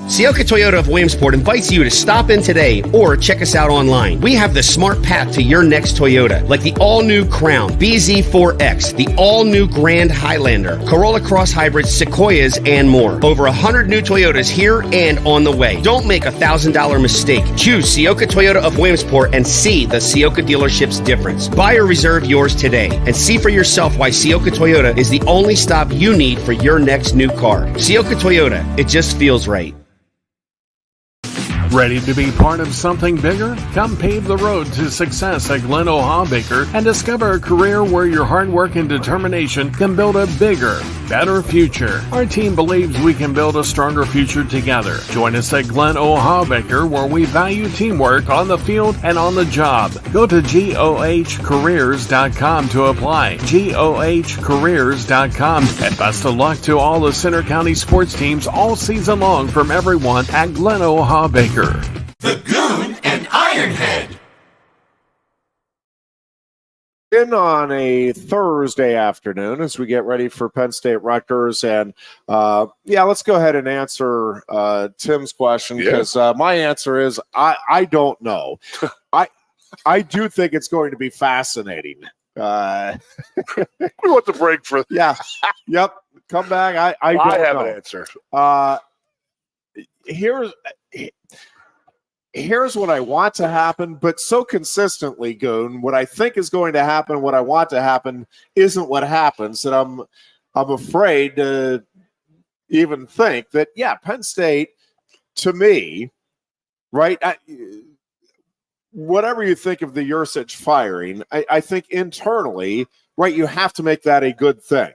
Sioka Toyota of Williamsport invites you to stop in today or check us out online. We have the smart path to your next Toyota, like the all-new Crown, BZ4X, the all-new Grand Highlander, Corolla Cross Hybrids, Sequoias, and more. Over 100 new Toyotas here and on the way. Don't make a $1,000 mistake. Choose Sioka Toyota of Williamsport and see the Sioka dealership's difference. Buy or reserve yours today and see for yourself why Sioka Toyota is the only stop you need for your next new car. Sioka Toyota, it just feels right. Ready to be part of something bigger? Come pave the road to success at Glen Baker and discover a career where your hard work and determination can build a bigger, better future. Our team believes we can build a stronger future together. Join us at Glen Baker, where we value teamwork on the field and on the job. Go to GOHcareers.com to apply. GOHcareers.com. And best of luck to all the Center County sports teams all season long from everyone at Glen Baker. The Goon and Ironhead. In on a Thursday afternoon as we get ready for Penn State Rutgers. And let's go ahead and answer Tim's question, because my answer is I don't know. I do think it's going to be fascinating. We want the break for Yep. Come back. I have know. An answer. Here's what I want to happen, but so consistently, Goon, what I think is going to happen, what I want to happen, isn't what happens. And I'm afraid to even think that, Penn State, to me, right, whatever you think of the Yursich firing, I think internally, right, you have to make that a good thing.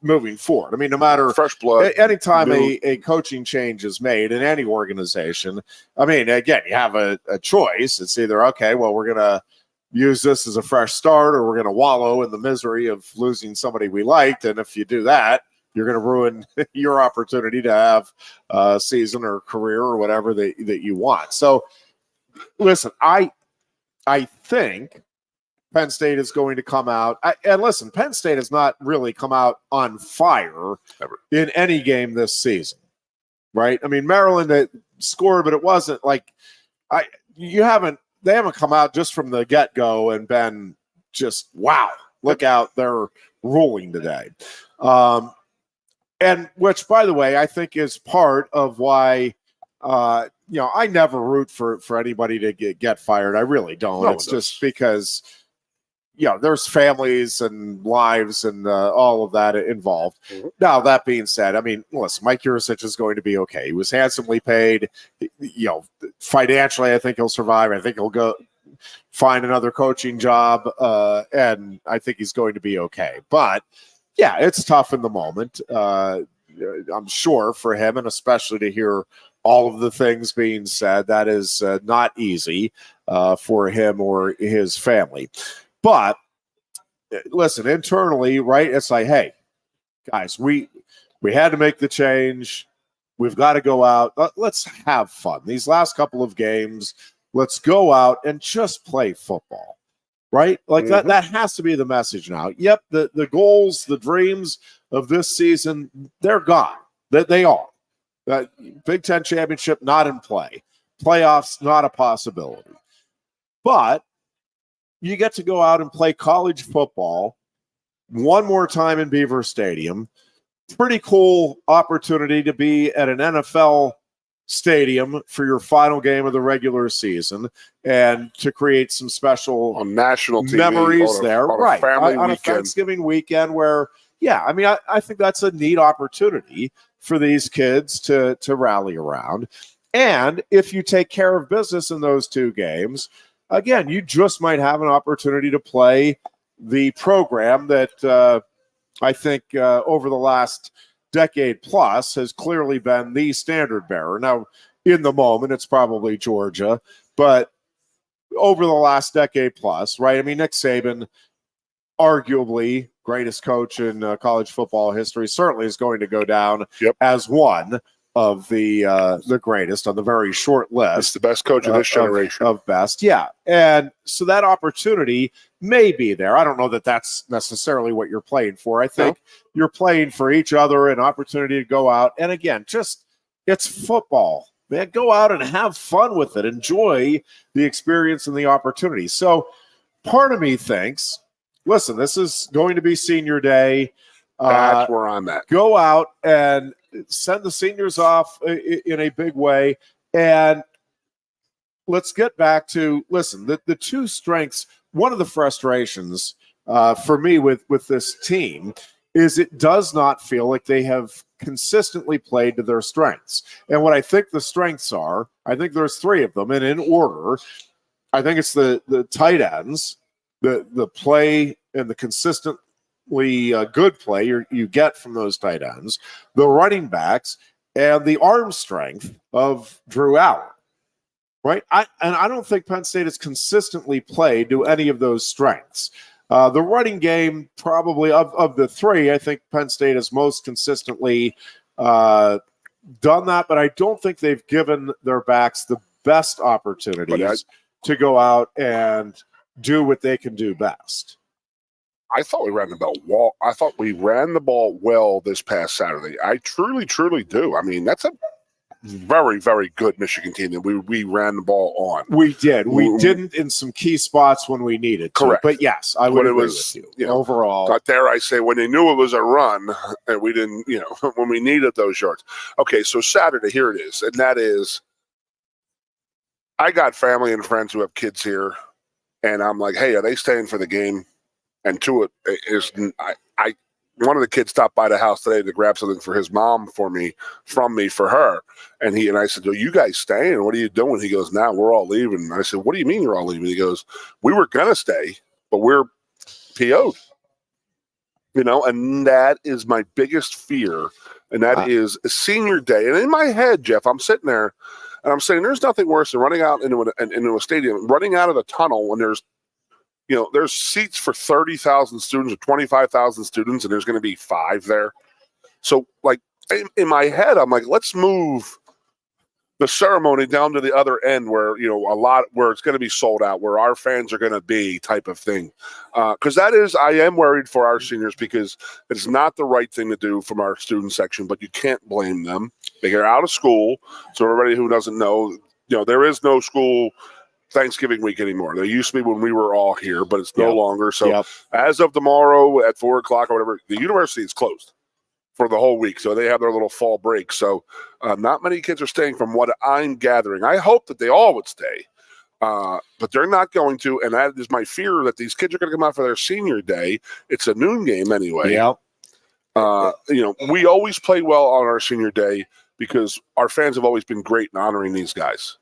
Moving forward. I mean, no matter fresh blood, anytime a coaching change is made in any organization, I mean, again, you have a choice. It's either, okay, well, we're going to use this as a fresh start, or we're going to wallow in the misery of losing somebody we liked. And if you do that, you're going to ruin your opportunity to have a season or career or whatever that you want. So, listen, I think Penn State is going to come out. And listen, Penn State has not really come out on fire in any game this season, right? I mean, Maryland scored, but it wasn't like they haven't come out just from the get-go and been just, wow, look out, they're ruling today. And which, by the way, I think is part of why, I never root for anybody to get fired. I really don't. It's just because, there's families and lives and all of that involved. Mm-hmm. Now, that being said, I mean, listen, Mike Yurcich is going to be okay. He was handsomely paid. Financially, I think he'll survive. I think he'll go find another coaching job, and I think he's going to be okay. But, yeah, it's tough in the moment, I'm sure, for him, and especially to hear all of the things being said. That is not easy for him or his family. But listen, internally, right, it's like, hey, guys, we had to make the change. We've got to go out. Let's have fun. These last couple of games, let's go out and just play football, right? Like that has to be the message now. Yep, the goals, the dreams of this season, they're gone. They are. That Big Ten championship not in play. Playoffs not a possibility. But you get to go out and play college football one more time in Beaver Stadium. Pretty cool opportunity to be at an NFL stadium for your final game of the regular season and to create some special on national TV, memories there. Right. Family on a Thanksgiving weekend where, I mean, I think that's a neat opportunity for these kids to rally around. And if you take care of business in those two games, again, you just might have an opportunity to play the program that I think over the last decade plus has clearly been the standard bearer. Now, in the moment, it's probably Georgia, but over the last decade plus, right? I mean, Nick Saban, arguably greatest coach in college football history, certainly is going to go down as one of the greatest on the very short list. It's the best coach of this generation. Of best, yeah. And so that opportunity may be there. I don't know that that's necessarily what you're playing for. I think you're playing for each other, an opportunity to go out. And again, it's football. Man, go out and have fun with it. Enjoy the experience and the opportunity. So part of me thinks, listen, this is going to be senior day. That's where I'm at. Go out and send the seniors off in a big way. And let's get back to, listen, the two strengths, one of the frustrations for me with this team is it does not feel like they have consistently played to their strengths. And what I think the strengths are, I think there's three of them. And in order, I think it's the tight ends, the play and the consistent good play you get from those tight ends, the running backs, and the arm strength of Drew Allen, right? I don't think Penn State has consistently played to any of those strengths. The running game, probably of the three, I think Penn State has most consistently done that, but I don't think they've given their backs the best opportunities to go out and do what they can do best. I thought we ran the ball well. I thought we ran the ball well this past Saturday. I truly, truly do. I mean, that's a very, very good Michigan team that we ran the ball on. We did. We didn't in some key spots when we needed to. Correct. But yes, I would agree with you. Overall, dare I say, when they knew it was a run, and we didn't, when we needed those yards. Okay, so Saturday, here it is, and that is, I got family and friends who have kids here, and I'm like, hey, are they staying for the game? And to it is, one of the kids stopped by the house today to grab something for his mom from me for her. And I said, are you guys staying? What are you doing? He goes, nah, we're all leaving. And I said, what do you mean you're all leaving? He goes, we were going to stay, but we're PO'd. And that is my biggest fear. And that is senior day. And in my head, Jeff, I'm sitting there and I'm saying, there's nothing worse than running out into a stadium, running out of the tunnel when there's seats for 30,000 students or 25,000 students, and there's going to be 5 there. So, like, in my head, I'm like, let's move the ceremony down to the other end where, where it's going to be sold out, where our fans are going to be type of thing. Because I am worried for our seniors because it's not the right thing to do from our student section, but you can't blame them. They are out of school. So everybody who doesn't know, there is no school Thanksgiving week anymore. There used to be when we were all here, but it's no longer. So as of tomorrow at 4 o'clock or whatever, the university is closed for the whole week. So they have their little fall break. So not many kids are staying from what I'm gathering. I hope that they all would stay, but they're not going to. And that is my fear, that these kids are going to come out for their senior day. It's a noon game anyway. We always play well on our senior day because our fans have always been great in honoring these guys.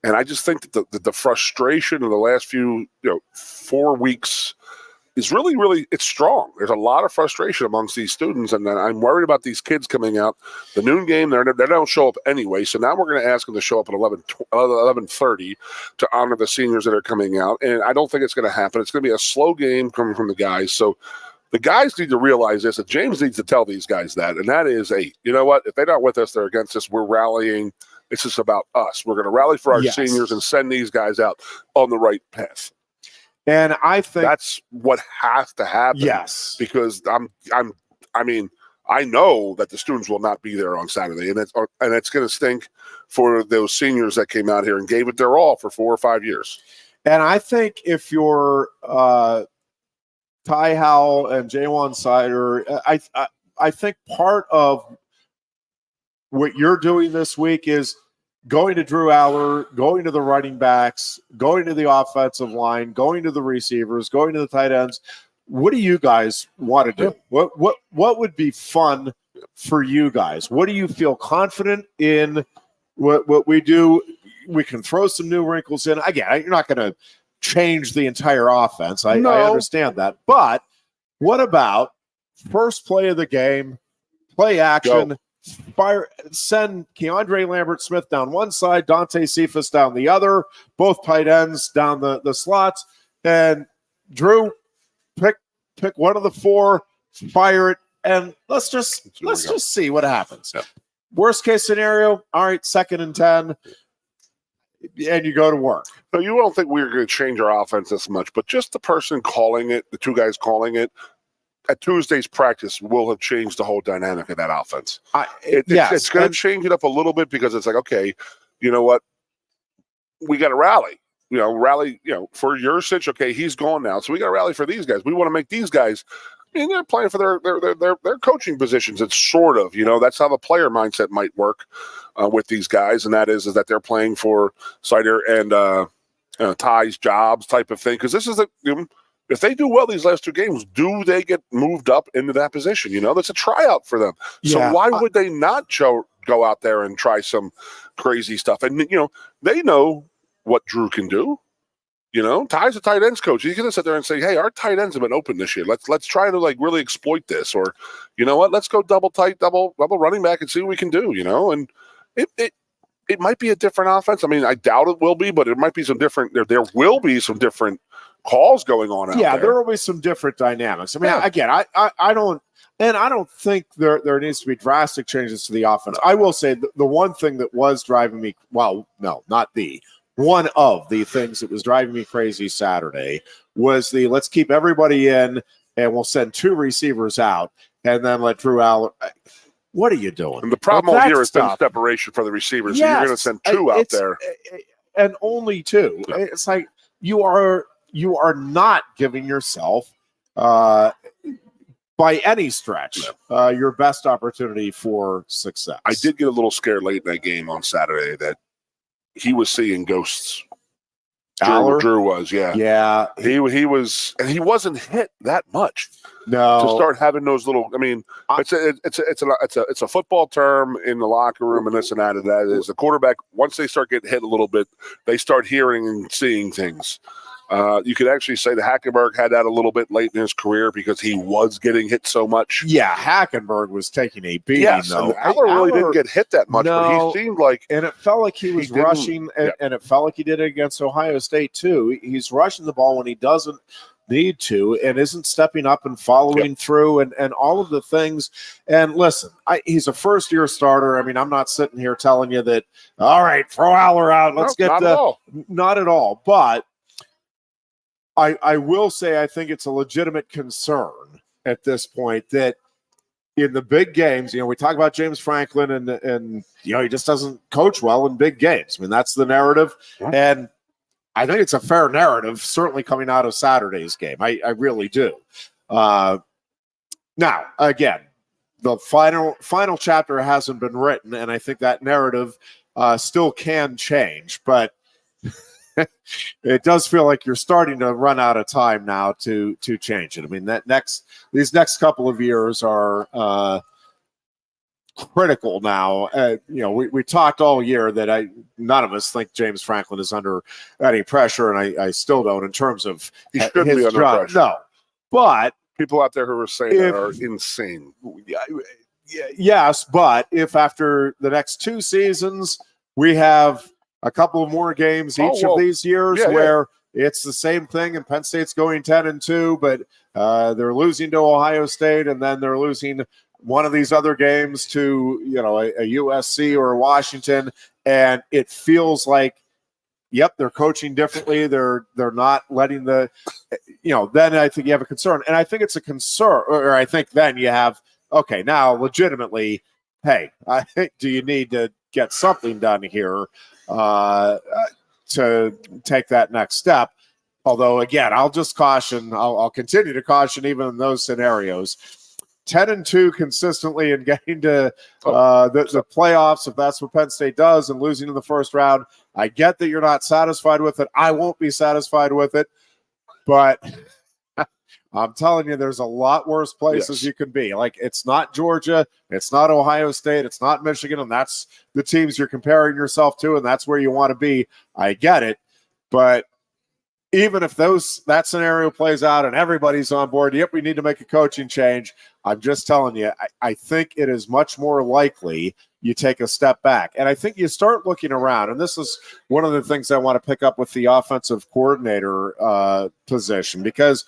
And I just think that the frustration of the last few 4 weeks is really, really, it's strong. There's a lot of frustration amongst these students, and I'm worried about these kids coming out. The noon game, they don't show up anyway, so now we're going to ask them to show up at 11:30 to honor the seniors that are coming out, and I don't think it's going to happen. It's going to be a slow game coming from the guys, so the guys need to realize this, and James needs to tell these guys that, and that is, hey, you know what? If they're not with us, they're against us. We're rallying. It's just about us. We're going to rally for our seniors and send these guys out on the right path. And I think that's what has to happen. Yes, because I know that the students will not be there on Saturday, and it's going to stink for those seniors that came out here and gave it their all for 4 or 5 years. And I think if you're Ty Howell and J1 Sider, I think part of what you're doing this week is going to Drew Aller, going to the running backs, going to the offensive line, going to the receivers, going to the tight ends. What do you guys want to do? What would be fun for you guys? What do you feel confident in? What we do? We can throw some new wrinkles in. Again, you're not going to change the entire offense. I understand that. But what about first play of the game, play action? Go. Send Keandre Lambert-Smith down one side, Dante Cephas down the other, both tight ends down the slots, and Drew, pick one of the four, fire it, and let's just see what happens. Yep. Worst case scenario, all right, 2nd and 10, and you go to work. So you don't think we're going to change our offense this much, but just the person calling it, the two guys calling it, at Tuesday's practice will have changed the whole dynamic of that offense. It's going to change it up a little bit because it's like, okay, you know what? We got to rally. For your sitch, okay, he's gone now. So we got to rally for these guys. We want to make these guys, they're playing for their coaching positions. It's sort of, that's how the player mindset might work with these guys. And that is that they're playing for Sider and Ty's jobs type of thing. Because this is if they do well these last 2 games, do they get moved up into that position? That's a tryout for them. So why would they not go out there and try some crazy stuff? And, they know what Drew can do. Ty's a tight ends coach. He's going to sit there and say, hey, our tight ends have been open this year. Let's try to really exploit this. Or, you know what, let's go double running back and see what we can do, And it might be a different offense. I doubt it will be, but it might be some different. There will be some different calls going on out there. There will be some different dynamics. Again, I don't think there needs to be drastic changes to the offense. I will say the one thing that was driving me, one of the things that was driving me crazy Saturday was let's keep everybody in and we'll send 2 receivers out and then let Drew Aller. What are you doing? And the problem here is the separation for the receivers. Yes, so you're going to send 2 out there. And only 2. Yeah. It's like you are not giving yourself, by any stretch, your best opportunity for success. I did get a little scared late in that game on Saturday that he was seeing ghosts. Drew was, yeah. Yeah. He was, and he wasn't hit that much. No. To start having those little, it's a football term in the locker room and this and that. And that is the quarterback, once they start getting hit a little bit, they start hearing and seeing things. You could actually say that Hackenberg had that a little bit late in his career because he was getting hit so much. Yeah, Hackenberg was taking a beating, though. Aller really didn't get hit that much, but he seemed like... And it felt like he was rushing, and it felt like he did it against Ohio State, too. He's rushing the ball when he doesn't need to and isn't stepping up and following through and all of the things. And listen, he's a first-year starter. I mean, I'm not sitting here telling you that, all right, throw Aller out. Let's get not at all. Not at all. But I will say I think it's a legitimate concern at this point that in the big games, we talk about James Franklin and he just doesn't coach well in big games. I mean, that's the narrative. And I think it's a fair narrative, certainly coming out of Saturday's game. I really do. Now, again, the final chapter hasn't been written, and I think that narrative still can change. But it does feel like you're starting to run out of time now to change it. I mean, these next couple of years are critical now. We talked all year that none of us think James Franklin is under any pressure, and I still don't in terms of he shouldn't his be under job. pressure. No, but people out there who are saying that are insane. Yes, but if after the next 2 seasons we have a couple of more games each of these years where it's the same thing and Penn State's going 10-2, but they're losing to Ohio State and then they're losing one of these other games to a USC or a Washington, and it feels like, yep, they're coaching differently. They're not letting then I think you have a concern, and I think it's a concern, or I think then you have now legitimately, hey, do you need to get something done here to take that next step? Although, again, I'll just caution, I'll continue to caution even in those scenarios. 10-2 consistently and getting to the playoffs, if that's what Penn State does, and losing in the first round, I get that you're not satisfied with it. I won't be satisfied with it. But I'm telling you, there's a lot worse places you can be. Like, it's not Georgia, it's not Ohio State, it's not Michigan, and that's the teams you're comparing yourself to, and that's where you want to be. I get it. But even if that scenario plays out and everybody's on board, yep, we need to make a coaching change, I'm just telling you, I think it is much more likely you take a step back. And I think you start looking around, and this is one of the things I want to pick up with the offensive coordinator position, because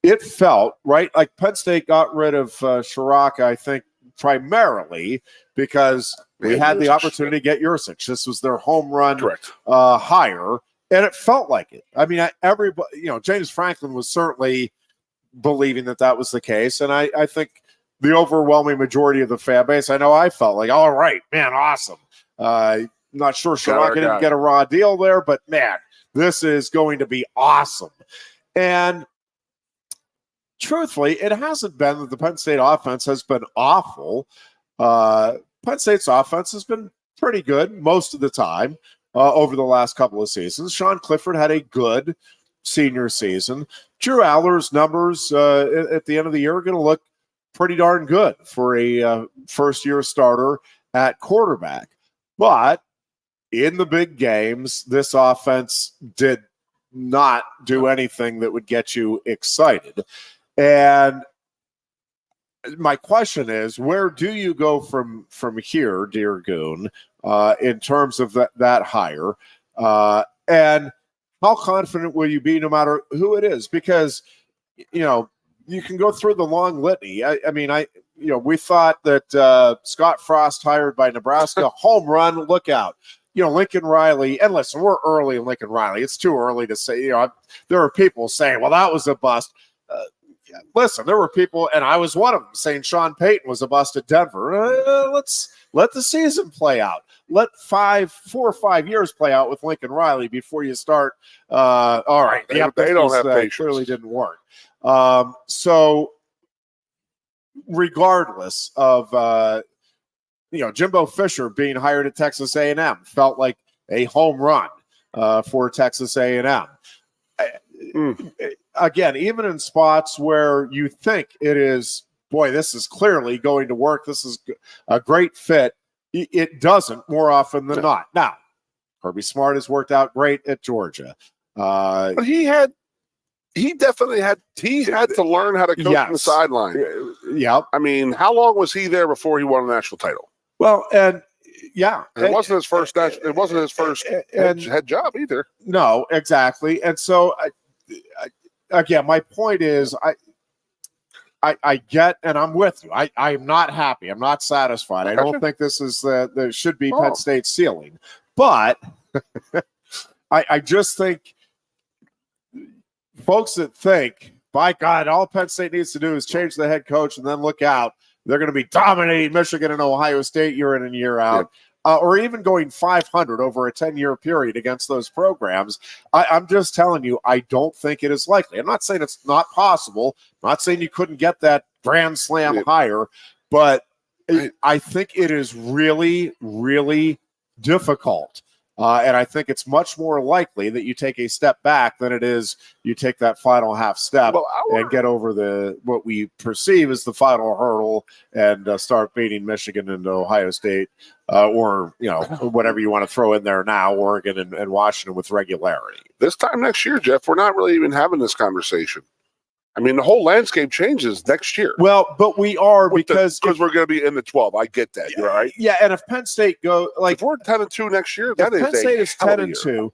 it felt, right, like Penn State got rid of Shiraka, I think, primarily because we had the opportunity to get Yursich. This was their home run hire. And it felt like it. I mean, everybody, James Franklin was certainly believing that was the case. And I think the overwhelming majority of the fan base, I know I felt like, all right, man, awesome. Not sure Shiraka didn't get a raw deal there, but man, this is going to be awesome. And truthfully, it hasn't been that the Penn State offense has been awful. Penn State's offense has been pretty good most of the time. Over the last couple of seasons. Sean Clifford had a good senior season. Drew Aller's numbers at the end of the year are going to look pretty darn good for a first-year starter at quarterback. But in the big games, this offense did not do anything that would get you excited. And my question is, where do you go from here, dear Goon, in terms of that hire? And how confident will you be no matter who it is? Because, you can go through the long litany. We thought that Scott Frost hired by Nebraska, home run, look out. Lincoln Riley, and listen, we're early in Lincoln Riley. It's too early to say, there are people saying, well, that was a bust. Listen, there were people, and I was one of them, saying Sean Payton was a bust at Denver. Let's let the season play out. Let 4 or 5 years play out with Lincoln Riley before you start. All right, they don't have patience. Clearly didn't work. So, regardless of Jimbo Fisher being hired at Texas A&M, felt like a home run for Texas A&M. Again, even in spots where you think it is, boy, this is clearly going to work, this is a great fit, it doesn't more often than not. Now, Kirby Smart has worked out great at Georgia. But he had to learn how to coach on the sideline. Yeah. I mean, how long was he there before he won a national title? Well, and it wasn't his first. It wasn't his first head job either. No, exactly. And so again, my point is, I get, and I'm with you. I'm not happy. I'm not satisfied. I don't think this is the should be Penn State's ceiling, but I just think folks that think, by God, all Penn State needs to do is change the head coach and then look out. They're going to be dominating Michigan and Ohio State year in and year out, or even going 500 over a 10-year period against those programs. I'm just telling you, I don't think it is likely. I'm not saying it's not possible. I'm not saying you couldn't get that grand slam hire, but I think it is really, really difficult. And I think it's much more likely that you take a step back than it is you take that final half step and get over what we perceive as the final hurdle and start beating Michigan and Ohio State or whatever you want to throw in there now, Oregon and Washington with regularity. This time next year, Jeff, we're not really even having this conversation. I mean, the whole landscape changes next year. Well, but we are because we're going to be in the 12. I get that. You're right. Yeah, and if Penn State if we're 10-2 next year, that Penn State is 10-2.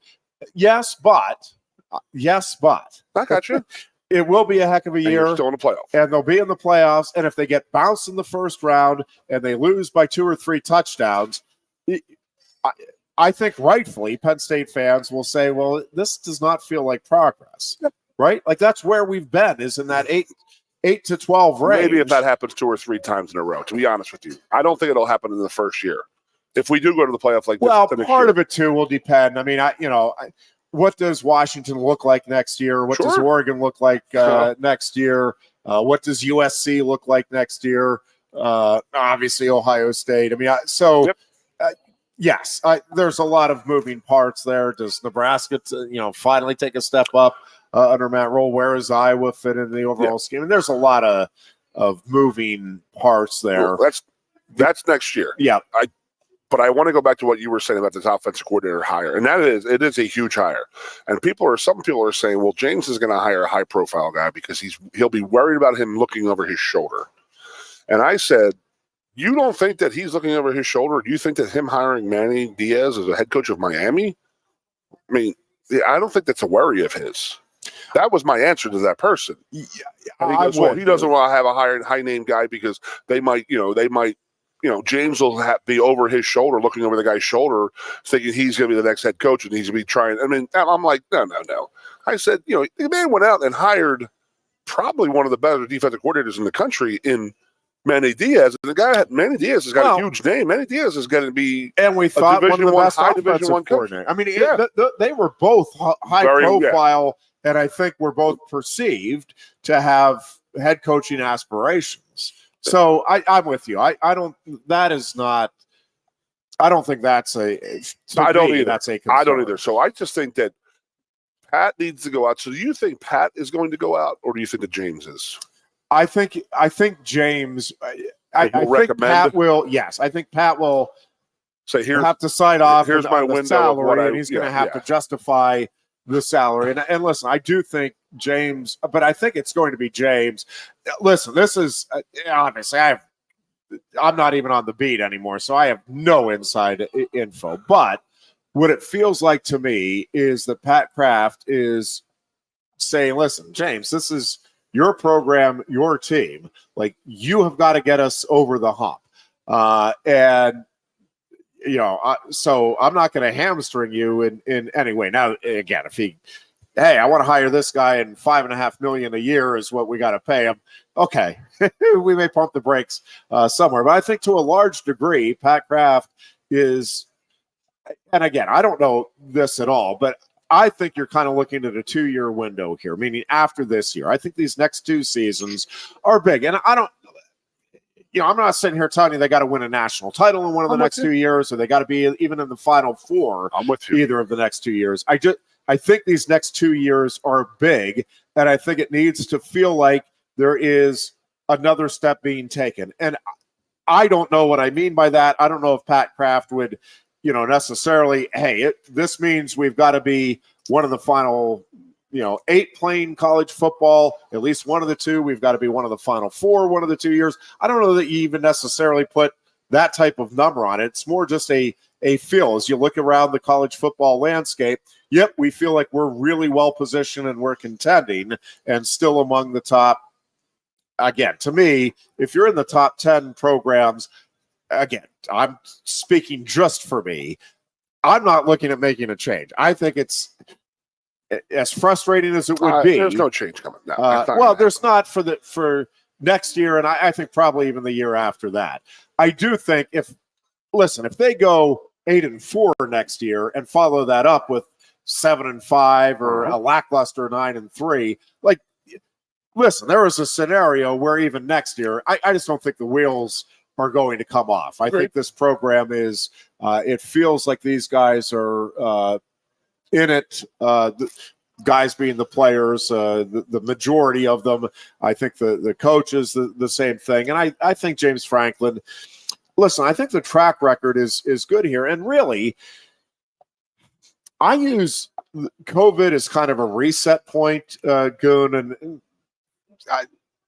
Yes, but I got you. It will be a heck of a year. You're still in the playoffs, and they'll be in the playoffs. And if they get bounced in the first round and they lose by 2 or 3 touchdowns, I think rightfully Penn State fans will say, "Well, this does not feel like progress." Yep. Right? Like that's where we've been, is in that 8 to 12 range. Maybe if that happens 2 or 3 times in a row, to be honest with you. I don't think it'll happen in the first year. If we do go to the playoff like this. Well, part of it too will depend. I mean, what does Washington look like next year? What does Oregon look like next year? What does USC look like next year? Obviously Ohio State. I mean, yes, there's a lot of moving parts there. Does Nebraska, finally take a step up under Matt Rule? Where does Iowa fit in the overall scheme? And there's a lot of moving parts there. Well, that's next year. Yeah. But I want to go back to what you were saying about this offensive coordinator hire, and it is a huge hire. And some people are saying, well, James is going to hire a high profile guy because he'll be worried about him looking over his shoulder. And I said, you don't think that he's looking over his shoulder? Do you think that him hiring Manny Diaz as a head coach of Miami? I mean, I don't think that's a worry of his. That was my answer to that person. Yeah, and he goes, well, he doesn't want to have a high name guy because they might, James will be over his shoulder, looking over the guy's shoulder, thinking he's going to be the next head coach and he's going to be trying. I mean, I'm like, no. I said, the man went out and hired probably one of the better defensive coordinators in the country in Manny Diaz. And Manny Diaz has got a huge name. Manny Diaz is going to be, and we thought one of the best offensive coordinators. I mean, they were both high profile. And I think we're both perceived to have head coaching aspirations. So I'm with you. I don't think that's I don't either. That's a concern. I don't either. So I just think that Pat needs to go out. So do you think Pat is going to go out, or do you think that James is? I think James. I think Pat will. Yes, I think Pat will. So have to sign off. Here's my window salary, and he's going to have to justify the salary. And listen, I do think James, but I think it's going to be James. Listen, this is obviously I'm not even on the beat anymore, so I have no inside info. But what it feels like to me is that Pat Kraft is saying, listen, James, this is your program, your team. Like, you have got to get us over the hump. So I'm not going to hamstring you in any way. Now, again, I want to hire this guy and $5.5 million a year is what we got to pay him. Okay, we may pump the brakes somewhere, but I think to a large degree, Pat Kraft is, and again, I don't know this at all, but I think you're kind of looking at a 2-year window here, meaning after this year. I think these next 2 seasons are big, and I don't. I'm not sitting here telling you they got to win a national title in one of the next 2 years, or they got to be even in the Final Four. I'm with you. Either of the next 2 years. I think these next 2 years are big, and I think it needs to feel like there is another step being taken. And I don't know what I mean by that. I don't know if Pat Kraft would, necessarily, this means we've got to be one of the final 8 playing college football, at least one of the 2. We've got to be one of the Final Four, one of the 2 years. I don't know that you even necessarily put that type of number on it. It's more just a a feel as you look around the college football landscape. Yep, we feel like we're really well positioned and we're contending and still among the top. Again, to me, if you're in the top 10 programs, again, I'm speaking just for me, I'm not looking at making a change. I think it's as frustrating as it would be. There's no change coming. No, well, there's not for next year, and I think probably even the year after that. I do think if they go 8-4 next year and follow that up with 7-5 or a lackluster 9-3, like, listen, there was a scenario where even next year, I just don't think the wheels are going to come off. I think this program is, it feels like these guys are in it, the guys being the players, the majority of them. I think the coaches, the same thing. And I think James Franklin, listen, I think the track record is good here. And really, I use COVID as kind of a reset point, Goon, and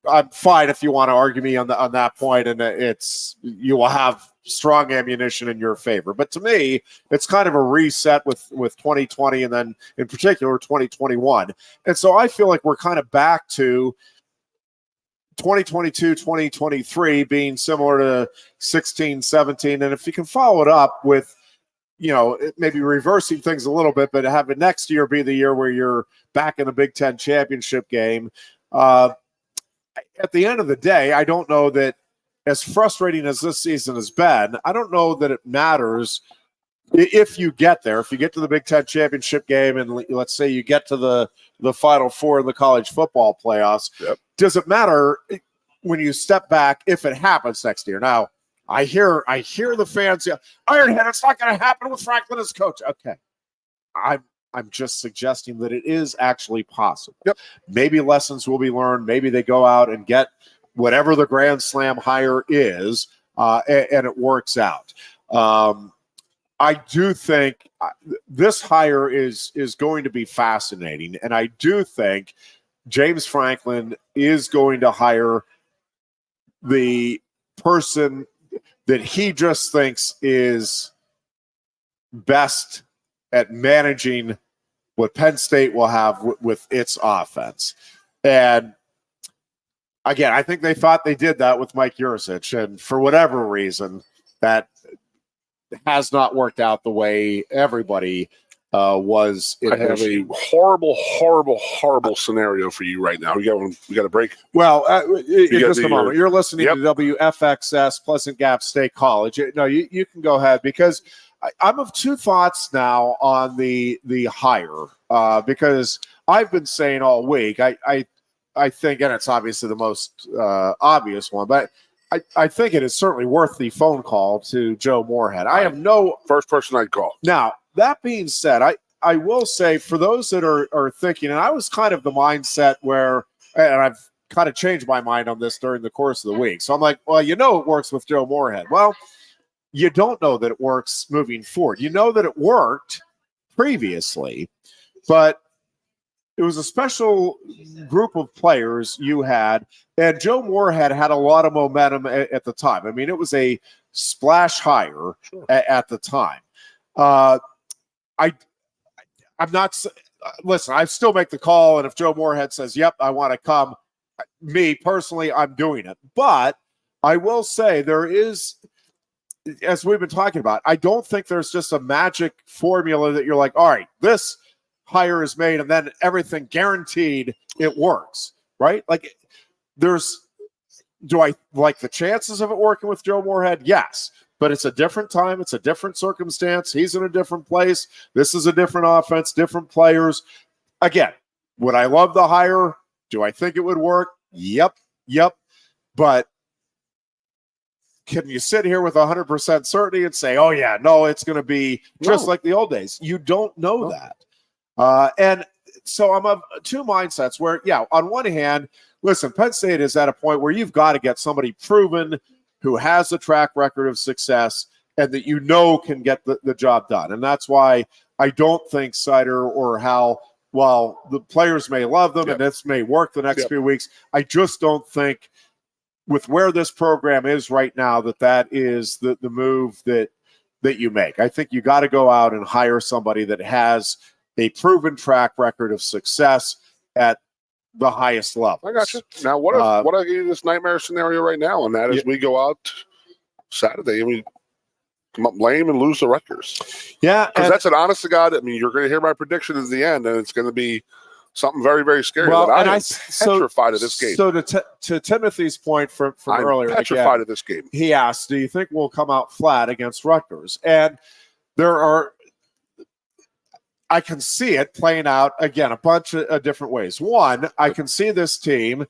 I'm fine if you want to argue me on that point, and you will have strong ammunition in your favor. But to me, it's kind of a reset with 2020 and then in particular 2021. And so I feel like we're kind of back to 2022, 2023 being similar to 16, 17. And if you can follow it up with, maybe reversing things a little bit, but having next year be the year where you're back in the Big Ten championship game. At the end of the day, I don't know that, as frustrating as this season has been, I don't know that it matters if you get there. If you get to the Big Ten championship game and let's say you get to the Final Four in the college football playoffs, does it matter when you step back if it happens next year? Now, I hear the fans, Ironhead, it's not going to happen with Franklin as coach. Okay. I'm just suggesting that it is actually possible. Maybe lessons will be learned. Maybe they go out and get whatever the Grand Slam hire is, and it works out. I do think this hire is going to be fascinating, and I do think James Franklin is going to hire the person that he just thinks is best at managing what Penn State will have with its offense. And again, I think they thought they did that with Mike Yurcich, and for whatever reason, that has not worked out the way everybody was. I have a horrible scenario for you right now. We got a break. Well, in just a moment. You're listening to WFXS Pleasant Gap State College. No, you can go ahead, because I'm of two thoughts now on the hire, because I've been saying all week, I think, and it's obviously the most obvious one, but I think it is certainly worth the phone call to Joe Moorhead. I have no first person I'd call. Now, that being said, I will say, for those that are thinking, and I was kind of the mindset where, and I've kind of changed my mind on this during the course of the week. So I'm like, well, it works with Joe Moorhead. Well, you don't know that it works moving forward. You know that it worked previously, but it was a special group of players you had, and Joe Moorhead had a lot of momentum at the time. I mean, it was a splash hire at the time. I'm not – listen, I still make the call, and if Joe Moorhead says, yep, I want to come, me personally, I'm doing it. But I will say there is – as we've been talking about, I don't think there's just a magic formula that you're like, all right, this hire is made and then everything guaranteed it works, right? Like, do I like the chances of it working with Joe Moorhead? Yes, but it's a different time. It's a different circumstance. He's in a different place. This is a different offense, different players. Again, would I love the hire? Do I think it would work? Yep. But can you sit here with 100% certainty and say, oh, yeah, no, it's going to be just like the old days? You don't know that. And so I'm of two mindsets where, on one hand, listen, Penn State is at a point where you've got to get somebody proven who has a track record of success and that can get the job done. And that's why I don't think Sider or Hal, while the players may love them and this may work the next few weeks, I just don't think with where this program is right now that is the move that that you make. I think you got to go out and hire somebody that has a proven track record of success at the highest level. I got you. Now, what if I give you this nightmare scenario right now, and that is we go out Saturday and we come up lame and lose to Rutgers. Yeah, because that's an honest to God. I mean, you're going to hear my prediction at the end, and it's going to be something very, very scary. Well, that and I am petrified of this game. So to Timothy's point from earlier, petrified of this game. He asked, "Do you think we'll come out flat against Rutgers?" And I can see it playing out again a bunch of different ways. One, I can see this team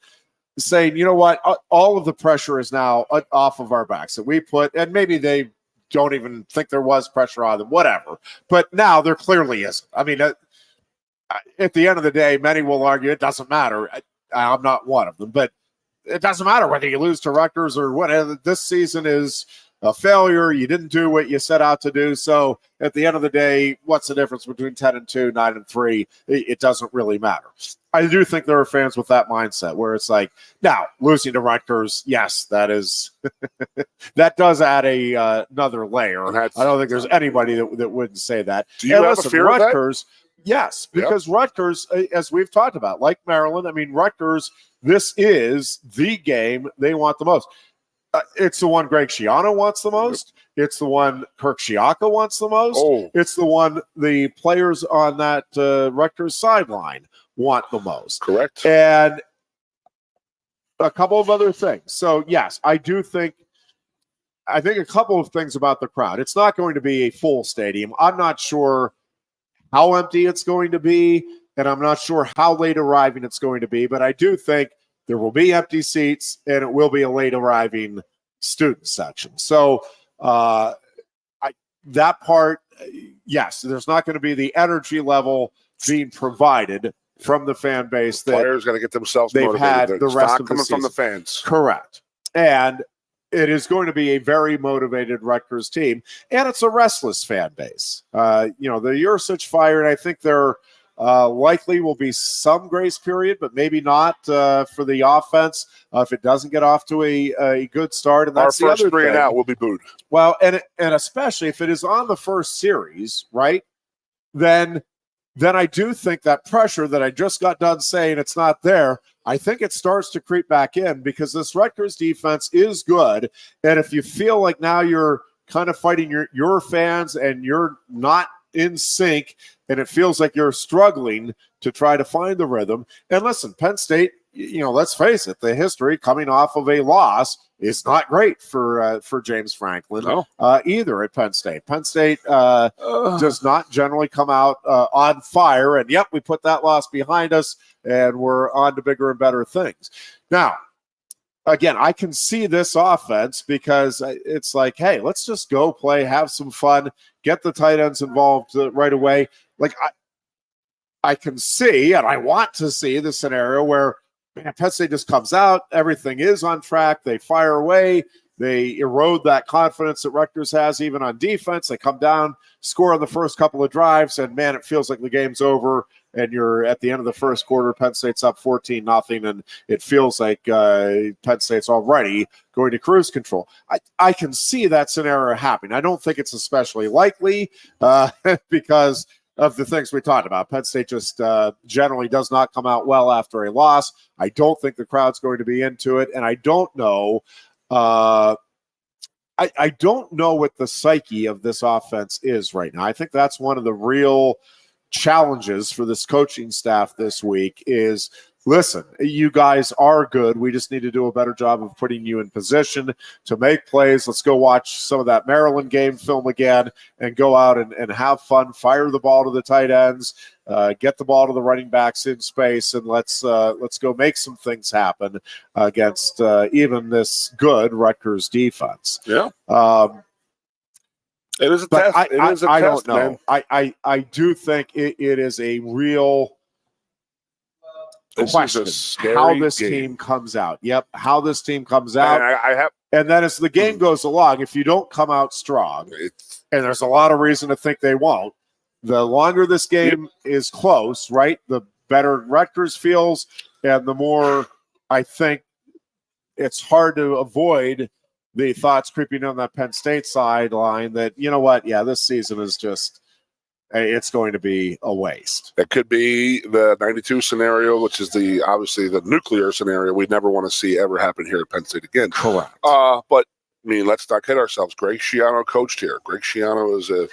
saying, "You know what? All of the pressure is now off of our backs that we put," and maybe they don't even think there was pressure on them, whatever. But now there clearly isn't. I mean, at the end of the day, many will argue it doesn't matter. I'm not one of them, but it doesn't matter whether you lose to Rutgers or whatever. This season is a failure. You didn't do what you set out to do. So at the end of the day, what's the difference between 10-2, 9-3? It doesn't really matter. I do think there are fans with that mindset where it's like, now losing to Rutgers, yes, that is that does add another layer. I don't think there's anybody that wouldn't say that. Do you have a fear of Rutgers? Yes, because Rutgers, as we've talked about, like Maryland, I mean, Rutgers, this is the game they want the most. It's the one Greg Schiano wants the most. It's the one Kirk Shiaka wants the most. It's the one the players on that Rutgers sideline want the most. Correct. And a couple of other things. So, yes, I think a couple of things about the crowd. It's not going to be a full stadium. I'm not sure how empty it's going to be, and I'm not sure how late arriving it's going to be, but I do think there will be empty seats, and it will be a late arriving student section. So that part, yes, there's not going to be the energy level being provided from the fan base that players got to get themselves they've motivated. had the rest of the season. From the fans. Correct. And it is going to be a very motivated Rutgers team, and it's a restless fan base. The Yursich fired, I think there likely will be some grace period, but maybe not for the offense if it doesn't get off to a good start. And that's our first the other 3 and thing. out will be booed. Well, and especially if it is on the first series, right? Then I do think that pressure that I just got done saying it's not there, I think it starts to creep back in because this Rutgers defense is good. And if you feel like now you're kind of fighting your fans and you're not in sync and it feels like you're struggling to try to find the rhythm. And listen, Penn State, let's face it, the history coming off of a loss is not great for James Franklin either at Penn State. Penn State does not generally come out on fire. And yep, we put that loss behind us and we're on to bigger and better things. Now, again, I can see this offense because it's like, hey, let's just go play, have some fun, get the tight ends involved right away. Like I can see, and I want to see the scenario where Penn State just comes out, everything is on track, they fire away, they erode that confidence that Rutgers has even on defense. They come down, score on the first couple of drives, and man, it feels like the game's over. And you're at the end of the first quarter, Penn State's up 14-0, and it feels like Penn State's already going to cruise control. I can see that scenario happening. I don't think it's especially likely because of the things we talked about. Penn State just generally does not come out well after a loss. I don't think the crowd's going to be into it, and I don't know. I don't know what the psyche of this offense is right now. I think that's one of the real challenges for this coaching staff this week is, listen, you guys are good. We just need to do a better job of putting you in position to make plays. Let's go watch some of that Maryland game film again and go out and have fun, fire the ball to the tight ends, get the ball to the running backs in space, and let's go make some things happen against even this good Rutgers defense. Yeah. It is a test. I test, don't know. Man. I do think it is a real question how this team comes out. Yep, how this team comes out. And then as the game goes along, if you don't come out strong, and there's a lot of reason to think they won't, the longer this game is close, right, the better Rutgers feels, and the more I think it's hard to avoid the thoughts creeping on that Penn State sideline that, you know what? Yeah, this season is just, it's going to be a waste. It could be the 92 scenario, which is obviously the nuclear scenario we never want to see ever happen here at Penn State again. Correct. But I mean, let's not kid ourselves. Greg Schiano coached here. Greg Schiano is a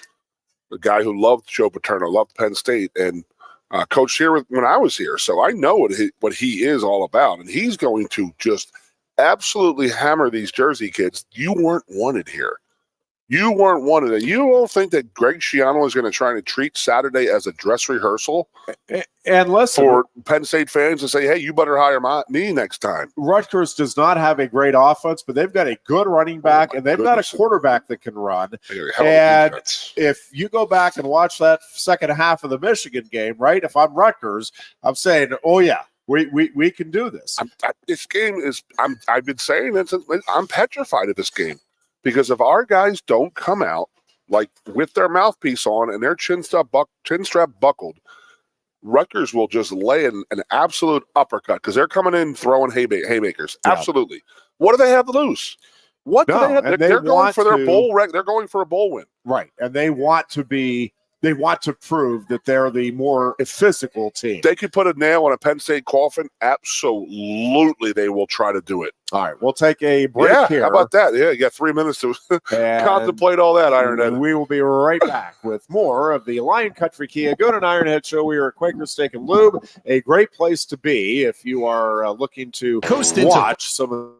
guy who loved Joe Paterno, loved Penn State, and coached here when I was here. So I know what he is all about, and he's going to just absolutely hammer these Jersey kids. You weren't wanted here. You weren't wanted. You don't think that Greg Schiano is going to try to treat Saturday as a dress rehearsal? And listen, for Penn State fans to say, hey, you better hire me next time. Rutgers does not have a great offense, but they've got a good running back, and they've got a quarterback that can run. And if you go back and watch that second half of the Michigan game, right, if I'm Rutgers, I'm saying, oh, yeah, we can do this. This game is – I've been saying it since – I'm petrified of this game. Because if our guys don't come out like with their mouthpiece on and their chin strap buckled, Rutgers will just lay an absolute uppercut because they're coming in throwing haymakers. Yeah. Absolutely. What do they have to lose? What do they have? They're going for their bowl. They're going for a bowl win. Right, and they want to prove that they're the more physical team. They could put a nail on a Penn State coffin. Absolutely, they will try to do it. All right, we'll take a break here. How about that? Yeah, you got 3 minutes to contemplate all that, Ironhead. We will be right back with more of the Lion Country Kia Goon and Ironhead show. We are at Quaker Steak and Lube, a great place to be if you are looking to watch some of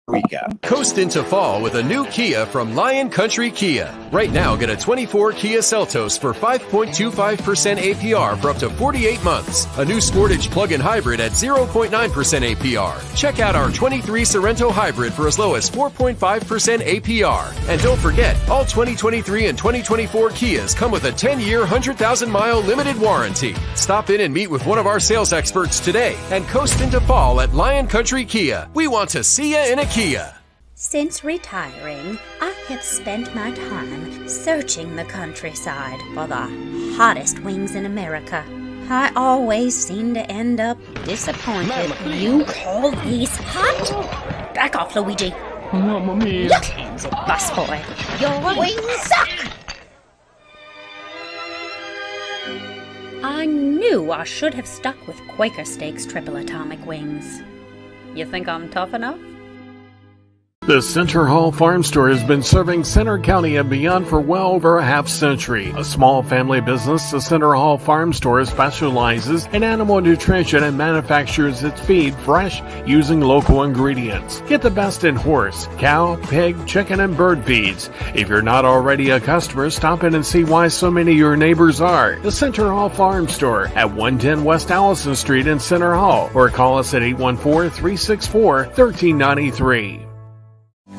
weekend. Coast into fall with a new Kia from Lion Country Kia. Right now, get a 24 Kia Seltos for 5.25% APR for up to 48 months. A new Sportage plug-in hybrid at 0.9% APR. Check out our 23 Sorrento hybrid for as low as 4.5% APR. And don't forget, all 2023 and 2024 Kias come with a 10-year, 100,000-mile limited warranty. Stop in and meet with one of our sales experts today and coast into fall at Lion Country Kia. We want to see you in a Kia. Since retiring, I have spent my time searching the countryside for the hottest wings in America. I always seem to end up disappointed. You call these hot? Back off, Luigi. Mamma mia. Your hands it, busboy. Your wings suck. I knew I should have stuck with Quaker Steak's triple atomic wings. You think I'm tough enough? The Center Hall Farm Store has been serving Center County and beyond for well over a half century. A small family business, the Center Hall Farm Store specializes in animal nutrition and manufactures its feed fresh using local ingredients. Get the best in horse, cow, pig, chicken, and bird feeds. If you're not already a customer, stop in and see why so many of your neighbors are. The Center Hall Farm Store at 110 West Allison Street in Center Hall, or call us at 814-364-1393.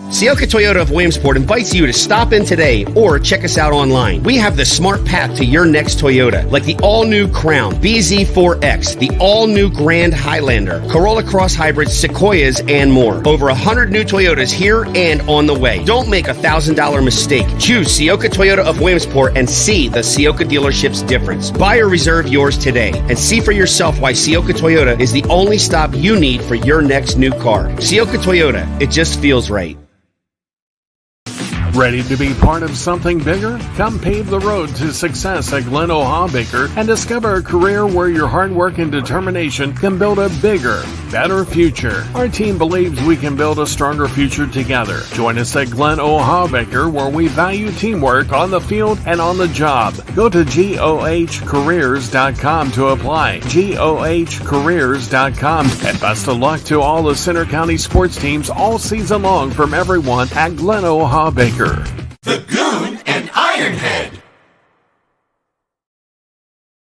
Sioka Toyota of Williamsport invites you to stop in today or check us out online. We have the smart path to your next Toyota, like the all-new Crown, BZ4X, the all-new Grand Highlander, Corolla Cross Hybrids, Sequoias, and more. Over 100 new Toyotas here and on the way. Don't make a $1,000 mistake. Choose Sioka Toyota of Williamsport and see the Sioka dealership's difference. Buy or reserve yours today and see for yourself why Sioka Toyota is the only stop you need for your next new car. Sioka Toyota, it just feels right. Ready to be part of something bigger? Come pave the road to success at Glen O'Habaker and discover a career where your hard work and determination can build a bigger, better future. Our team believes we can build a stronger future together. Join us at Glen O'Habaker, where we value teamwork on the field and on the job. Go to GOHcareers.com to apply. GOHcareers.com. And best of luck to all the Center County sports teams all season long from everyone at Glen O'Habaker. The Goon and Ironhead.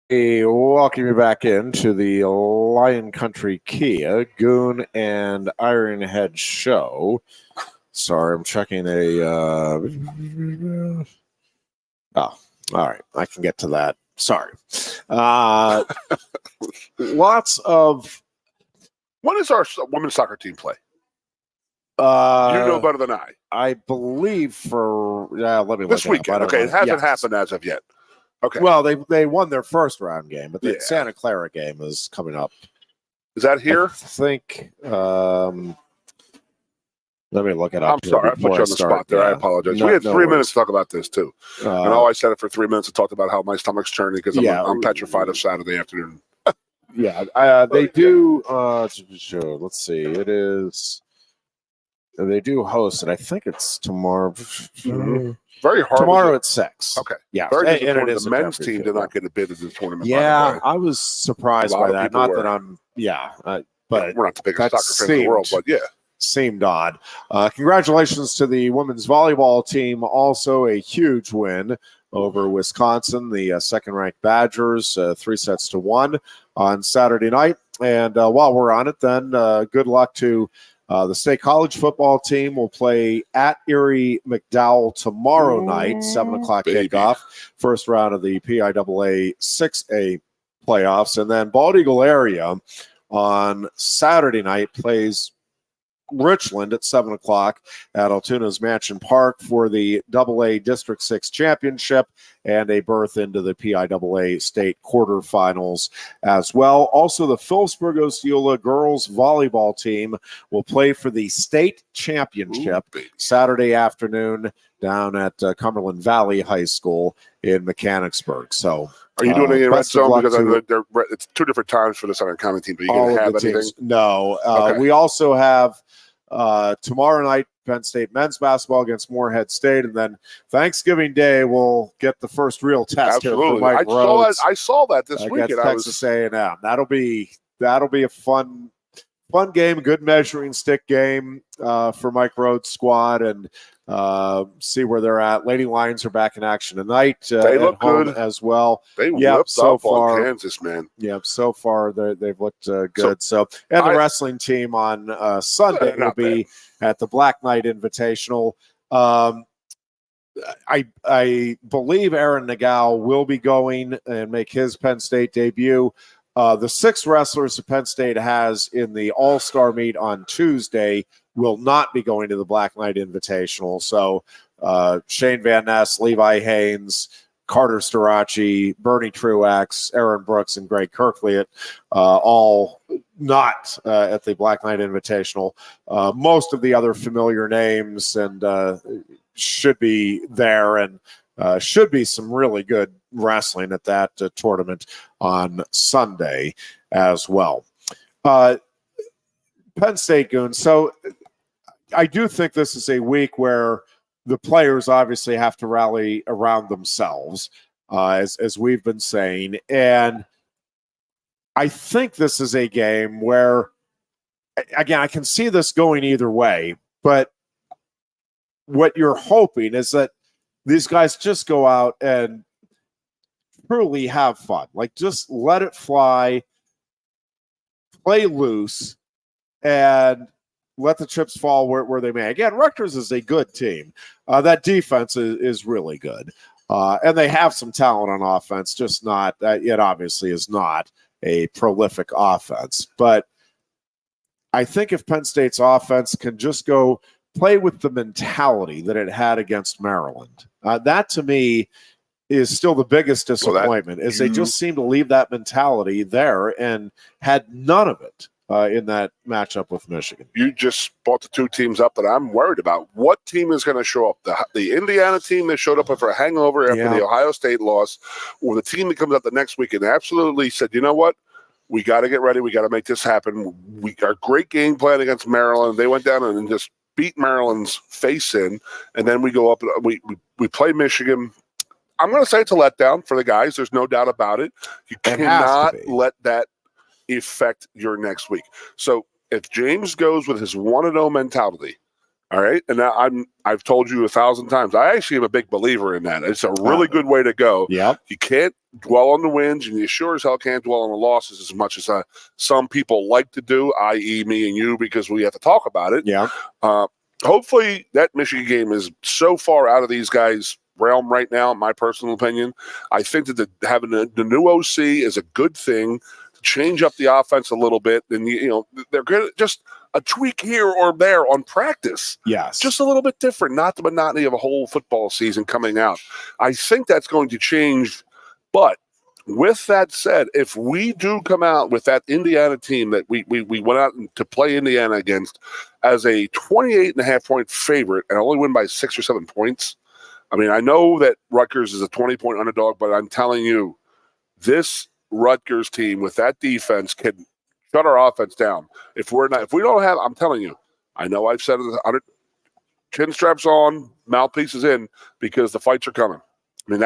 Hey, welcome you back into the Lion Country Kia Goon and Ironhead show. Sorry, I'm checking a. Oh, all right. I can get to that. Sorry. Lots of. When does our women's soccer team play? You know better than I. I believe for let me look this weekend. Okay, it hasn't happened as of yet. Okay. Well, they won their first round game, but the Santa Clara game is coming up. Is that here? I think Let me look it up. I'm sorry, I put you on the spot there. I apologize. We had 3 minutes to talk about this too, and all I said it for 3 minutes and talked about how my stomach's churning because I'm petrified of Saturday afternoon. They do. Let's see. It is. They do host it. I think it's tomorrow. Mm-hmm. Very hard. Tomorrow at 6. Okay. Yeah. Very and it is the men's team did not get a bid in the tournament. Yeah, I was surprised by that. Not that I'm. Yeah, but we're not the biggest soccer fan in the world, but yeah. Seemed odd. Congratulations to the women's volleyball team. Also a huge win over Wisconsin, the second-ranked Badgers, 3-1 on Saturday night. And while we're on it, then good luck to the State College football team. Will play at Erie McDowell tomorrow night, 7 o'clock kickoff. First round of the PIAA 6A playoffs. And then Bald Eagle area on Saturday night plays Richland at 7 o'clock at Altoona's Mansion Park for the AA District 6 Championship and a berth into the PIAA State quarterfinals as well. Also, the Phillipsburg Osceola girls volleyball team will play for the state championship Saturday afternoon down at Cumberland Valley High School in Mechanicsburg. So, are you doing any red zone? Because it's 2 different times for the Southern County team. Are you going to have anything? Teams, no. Okay. We also have tomorrow night Penn State men's basketball against Moorhead State, and then Thanksgiving Day we'll get the first real test here for Mike Rhodes. I saw that this week. Texas A&M. That'll be a fun game, good measuring stick game for Mike Rhodes' squad, and see where they're at. Lady Lions are back in action tonight. They look good as well. They whipped so up far, on Kansas, man. Yeah, so far they've looked good. So, and the wrestling team on Sunday will be at the Black Knight Invitational. I believe Aaron Nagao will be going and make his Penn State debut. The 6 wrestlers that Penn State has in the All-Star meet on Tuesday will not be going to the Black Knight Invitational. So Shane Van Ness, Levi Haynes, Carter Starachi, Bernie Truax, Aaron Brooks, and Greg Kirkliet, all not at the Black Knight Invitational. Most of the other familiar names and should be there, and should be some really good wrestling at that tournament on Sunday as well. Penn State Goons. So I do think this is a week where the players obviously have to rally around themselves, as we've been saying. And I think this is a game where, again, I can see this going either way, but what you're hoping is that these guys just go out and truly have fun. Like, just let it fly, play loose, and let the chips fall where they may. Again, Rutgers is a good team. That defense is really good. And they have some talent on offense, just not, it obviously is not a prolific offense. But I think if Penn State's offense can just go play with the mentality that it had against Maryland, that to me is still the biggest disappointment, is they just seem to leave that mentality there and had none of it in that matchup with Michigan. You just brought the 2 teams up that I'm worried about. What team is going to show up? The Indiana team that showed up for a hangover after the Ohio State loss, or the team that comes up the next week and absolutely said, you know what? We got to get ready. We got to make this happen. We got a great game plan against Maryland. They went down and just beat Maryland's face in, and then we go up and we play Michigan. I'm going to say it's a letdown for the guys. There's no doubt about it. You cannot let that affect your next week. So if James goes with his 1-0 mentality, all right, and I've told you 1,000 times, I actually am a big believer in that. It's a really good way to go. Yeah, you can't dwell on the wins, and you sure as hell can't dwell on the losses as much as some people like to do, i.e. me and you, because we have to talk about it. Yeah. Hopefully that Michigan game is so far out of these guys' realm right now, in my personal opinion. I think that having the new OC is a good thing to change up the offense a little bit. And, they're good, just a tweak here or there on practice. Yes. Just a little bit different, not the monotony of a whole football season coming out. I think that's going to change, but With that said, if we do come out with that Indiana team that we went out to play Indiana against as a 28.5-point favorite and only win by 6 or 7 points, I mean, I know that Rutgers is a 20-point underdog, but I'm telling you, this Rutgers team with that defense can shut our offense down. If we don't have, I'm telling you, I know I've said it, chin straps on, mouthpieces in, because the fights are coming. I mean,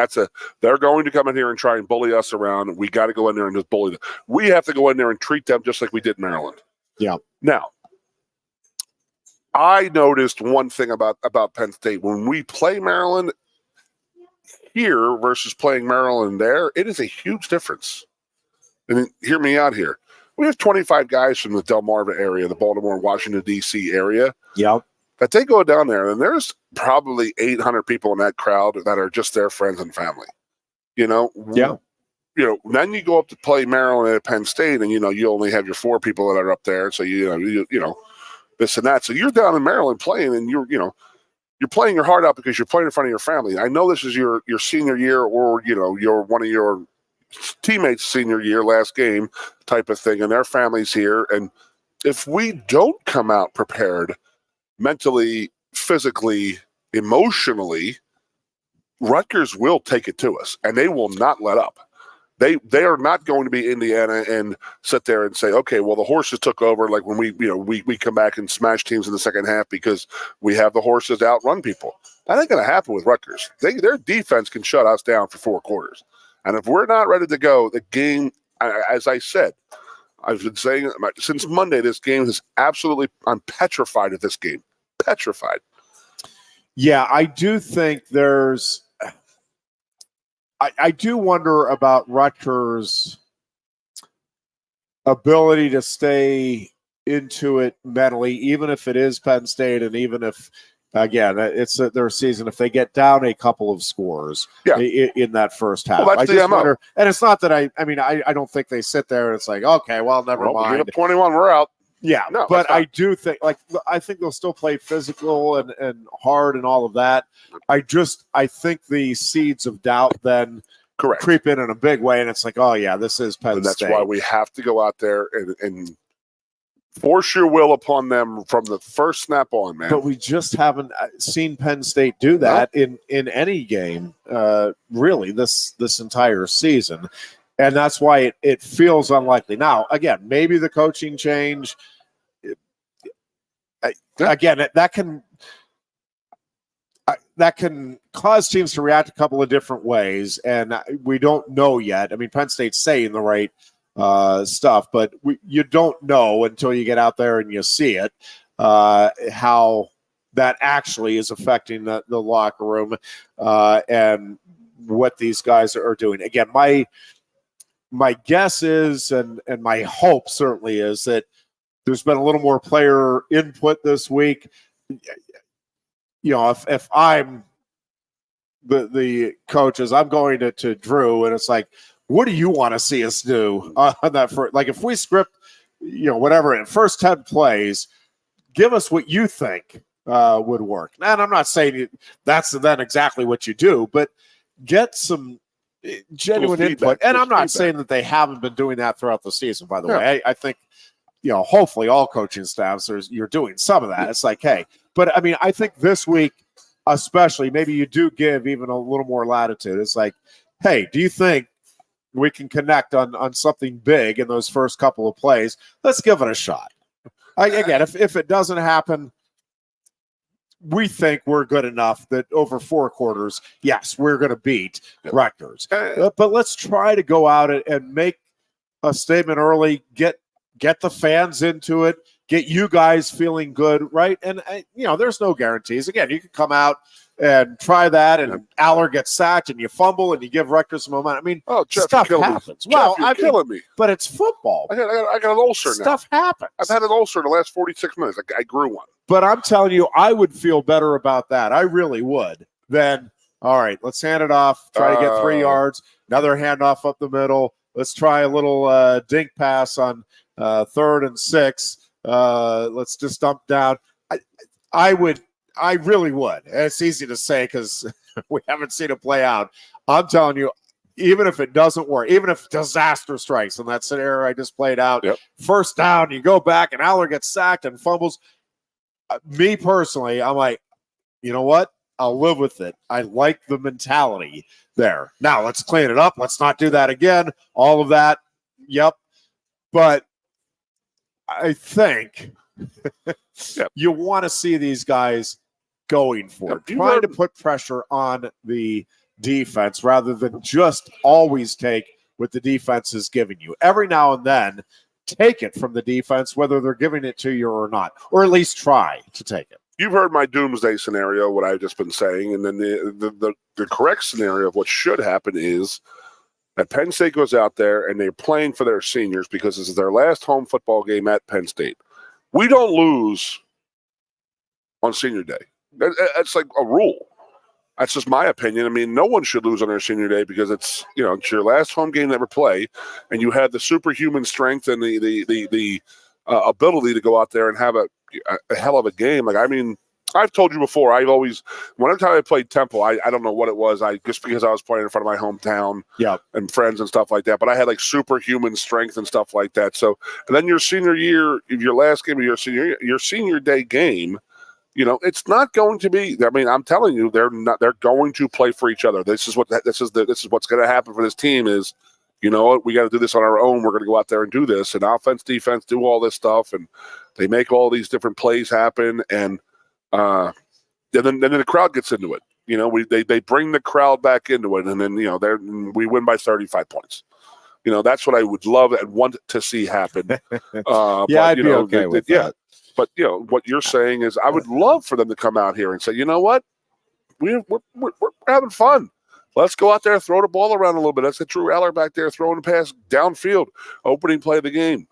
they're going to come in here and try and bully us around. We got to go in there and just bully them. We have to go in there and treat them just like we did Maryland. Yeah. Now, I noticed one thing about Penn State. When we play Maryland here versus playing Maryland there, it is a huge difference. And hear me out here. We have 25 guys from the Delmarva area, the Baltimore, Washington, D.C. area. Yep. That they go down there, and there's probably 800 people in that crowd that are just their friends and family. Yeah. Then you go up to play Maryland at Penn State, and you only have your 4 people that are up there. So you this and that. So you're down in Maryland playing, and you're playing your heart out because you're playing in front of your family. I know this is your senior year, or your one of your teammates' senior year, last game type of thing, and their families here. And if we don't come out prepared mentally, physically, emotionally, Rutgers will take it to us, and they will not let up. They are not going to be Indiana and sit there and say, okay, well, the horses took over, like when we come back and smash teams in the second half because we have the horses to outrun people. That ain't going to happen with Rutgers. Their defense can shut us down for 4 quarters. And if we're not ready to go, the game, as I said, I've been saying since Monday, this game is absolutely – I'm petrified of this game. Petrified. Yeah, I do think there's I do wonder about Rutgers' ability to stay into it mentally, even if it is Penn State, and even if, again, it's their season, if they get down a couple of scores in that first half. Well, that's I the just MO. wonder, and it's not that I don't think they sit there and it's like, okay, well, never mind. We get up 21, we're out. Yeah, no, but I do think, I think they'll still play physical and hard and all of that. I think the seeds of doubt then creep in a big way, and it's like, oh yeah, this is Penn State. That's why we have to go out there and force your will upon them from the first snap on, man. But we just haven't seen Penn State do that in any game, really, this entire season. And that's why it feels unlikely. Now, again, maybe the coaching change, again, that can cause teams to react a couple of different ways, and we don't know yet. I mean, Penn State's saying the right stuff, but you don't know until you get out there and you see it, how that actually is affecting the locker room and what these guys are doing. Again, my guess is, and my hope certainly is, that there's been a little more player input this week. If I'm the coaches, I'm going to Drew, and it's like, what do you want to see us do on that first? Like, if we script, whatever, in first 10 plays, give us what you think would work. And I'm not saying that's then exactly what you do, but get some genuine input. And I'm not saying that they haven't been doing that throughout the season, by the way. I think, hopefully all coaching staffs, you're doing some of that. It's like, hey, but I mean, I think this week, especially, maybe you do give even a little more latitude. It's like, hey, do you think we can connect on something big in those first couple of plays? Let's give it a shot. Again, if it doesn't happen, we think we're good enough that over 4 quarters, yes, we're going to beat Rutgers. But let's try to go out and make a statement early, get the fans into it, get you guys feeling good, right? And, there's no guarantees. Again, you can come out and try that, and Aller gets sacked, and you fumble, and you give Rutgers some momentum. I mean, Jeff, stuff happens. Well, you're killing me. But it's football. I got an ulcer now. Stuff happens. I've had an ulcer the last 46 minutes. I grew one. But I'm telling you, I would feel better about that. I really would. Then, all right, let's hand it off. Try to get 3 yards. Another handoff up the middle. Let's try a little dink pass on 3rd and 6. Let's just dump down. I really would. And it's easy to say because we haven't seen it play out. I'm telling you, even if it doesn't work, even if disaster strikes in that scenario I just played out, first down, you go back and Aller gets sacked and fumbles. Me personally, I'm like, you know what? I'll live with it. I like the mentality there. Now let's clean it up. Let's not do that again. All of that. Yep. But I think you want to see these guys going for it, trying to put pressure on the defense rather than just always take what the defense is giving you. Every now and then, take it from the defense, whether they're giving it to you or not, or at least try to take it. You've heard my doomsday scenario, what I've just been saying, and then the correct scenario of what should happen is that Penn State goes out there and they're playing for their seniors because this is their last home football game at Penn State. We don't lose on senior day. That's like a rule. That's just my opinion. I mean, no one should lose on their senior day because it's your last home game to ever play, and you have the superhuman strength and the ability to go out there and have a hell of a game. Like, I mean, I've told you before, whenever I played Temple, I don't know what it was. Just because I was playing in front of my hometown and friends and stuff like that, but I had like superhuman strength and stuff like that. So, and then your senior year, your last game of your senior day game, it's not going to be. I mean, I'm telling you, they're going to play for each other. This is what's going to happen for this team is, we got to do this on our own. We're going to go out there and do this, and offense, defense, do all this stuff, and they make all these different plays happen, and then the crowd gets into it. They bring the crowd back into it, and then we win by 35 points. That's what I would love and want to see happen. I'd be okay with that. But what you're saying is, I would love for them to come out here and say, you know what, we're having fun. Let's go out there, throw the ball around a little bit. That's the Drew Aller back there throwing a pass downfield, opening play of the game.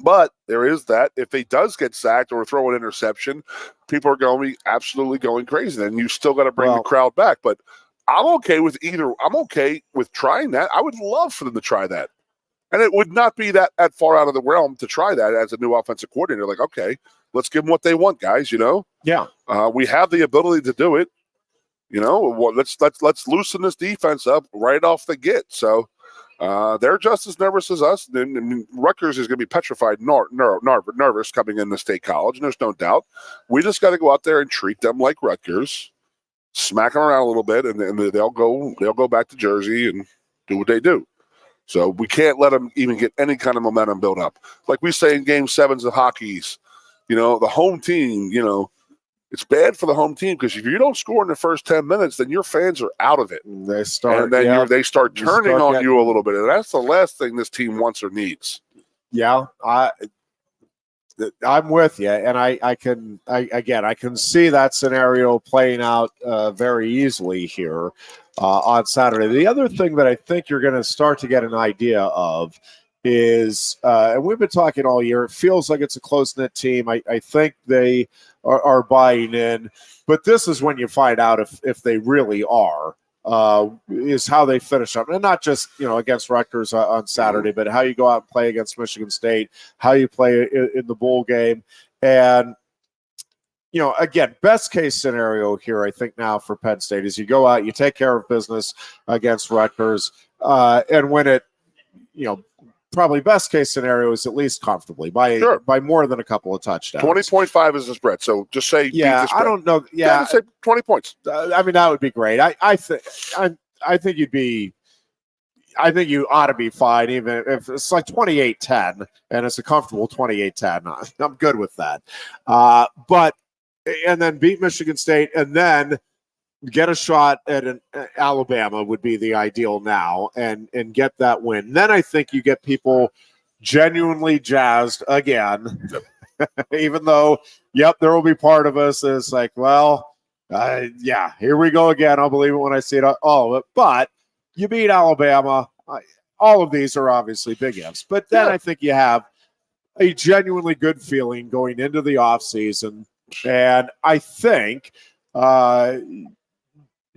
But there is that. If he does get sacked or throw an interception, people are going to be absolutely going crazy. Then you still got to bring the crowd back. But I'm okay with either. I'm okay with trying that. I would love for them to try that. And it would not be that far out of the realm to try that as a new offensive coordinator. Like, okay, let's give them what they want, guys, Yeah. We have the ability to do it. Let's loosen this defense up right off the get. So they're just as nervous as us. And Rutgers is going to be petrified, nervous coming into State College, and there's no doubt. We just got to go out there and treat them like Rutgers, smack them around a little bit, and they'll go back to Jersey and do what they do. So we can't let them even get any kind of momentum built up. Like we say in Game 7s of hockey's, the home team, it's bad for the home team because if you don't score in the first 10 minutes, then your fans are out of it. They start, and then they start turning on you a little bit, and that's the last thing this team wants or needs. Yeah, I'm with you, and I can see that scenario playing out very easily here on Saturday. The other thing that I think you're going to start to get an idea of is, and we've been talking all year, it feels like it's a close-knit team. I think they are buying in, but this is when you find out if they really are, is how they finish up. And not just, against Rutgers on Saturday, but how you go out and play against Michigan State, how you play in the bowl game. And, again, best case scenario here, I think now for Penn State is you go out, you take care of business against Rutgers and win it, probably best case scenario is at least comfortably by more than a couple of touchdowns. 20.5 is the spread. So just say, I don't know. Yeah, say 20 points. I mean, that would be great. I think you ought to be fine, even if it's like 28-10 and it's a comfortable 28-10. I'm good with that. And then beat Michigan State and then get a shot at an Alabama would be the ideal now and get that win. Then I think you get people genuinely jazzed again, even though, there will be part of us that's like, here we go again. I'll believe it when I see it, all of it. But you beat Alabama. All of these are obviously big ifs. But then I think you have a genuinely good feeling going into the offseason. And I think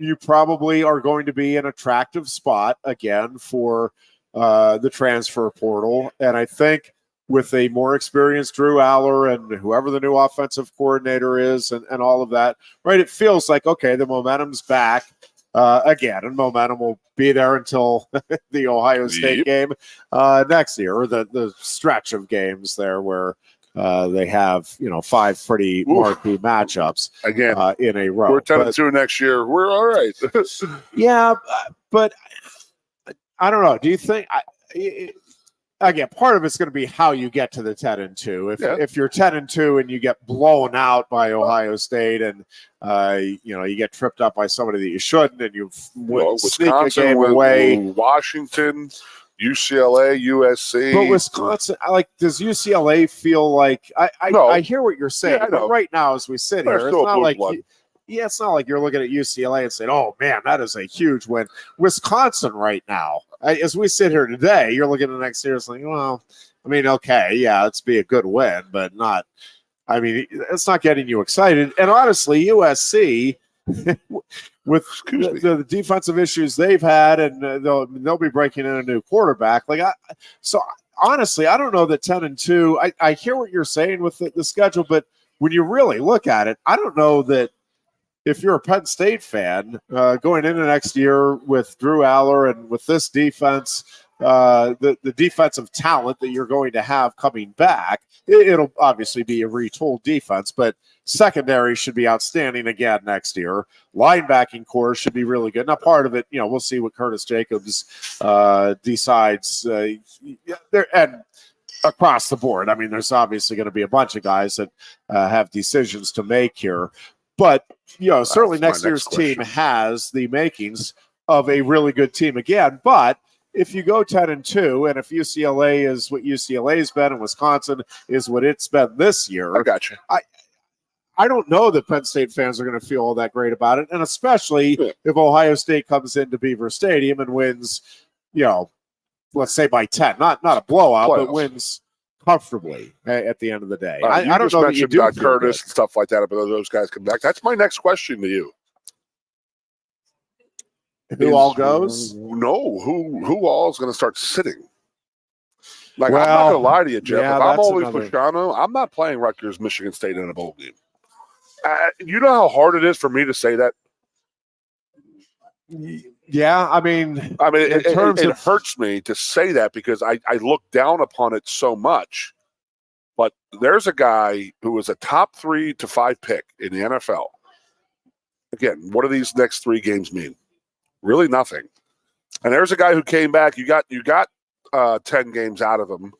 you probably are going to be an attractive spot again for the transfer portal. And I think with a more experienced Drew Aller and whoever the new offensive coordinator is and all of that, right, it feels like, okay, the momentum's back. again, and momentum will be there until the Ohio State game next year, or the stretch of games there where they have 5 pretty marquee matchups again in a row. We're 10-2 next year. We're all right. Yeah, but I don't know. Do you think? Again, part of it's going to be how you get to the 10-2. If you're 10-2 and you get blown out by Ohio State, and you get tripped up by somebody that you shouldn't, and you sneak a game away, Washington, UCLA, USC. But Wisconsin, does UCLA feel like? I hear what you're saying, but right now, as we sit here, it's not like. It's not like you're looking at UCLA and saying, "Oh man, that is a huge win." Wisconsin right now, as we sit here today, you're looking at the next year, it's like, well, I mean, okay, yeah, it's be a good win, but not. I mean, it's not getting you excited. And honestly, USC, with the defensive issues they've had, and they'll be breaking in a new quarterback. So honestly, I don't know that 10-2. I hear what you're saying with the schedule, but when you really look at it, I don't know that. If you're a Penn State fan going into next year with Drew Aller and with this defense, the defensive talent that you're going to have coming back, it'll obviously be a retooled defense, but secondary should be outstanding again next year. Linebacking core should be really good. Now, part of it, we'll see what Curtis Jacobs decides. And across the board, I mean, there's obviously going to be a bunch of guys that have decisions to make here. But, certainly next year's team has the makings of a really good team again. But if you go 10-2, and if UCLA is what UCLA's been and Wisconsin is what it's been this year, I got you. I don't know that Penn State fans are going to feel all that great about it. And especially if Ohio State comes into Beaver Stadium and wins, let's say by 10, not a blowout, but wins comfortably at the end of the day. I don't know that you do about Curtis and stuff like that, but those guys come back. That's my next question to you. Who all goes? No, who all is going to start sitting? I'm not going to lie to you, Jeff. Yeah, if I'm always Pashano, I'm not playing Rutgers, Michigan State in a bowl game. You know how hard it is for me to say that? Yeah, I mean, it hurts me to say that because I look down upon it so much. But there's a guy who was a top 3 to 5 pick in the NFL. Again, what do these next 3 games mean? Really nothing. And there's a guy who came back. You got 10 games out of him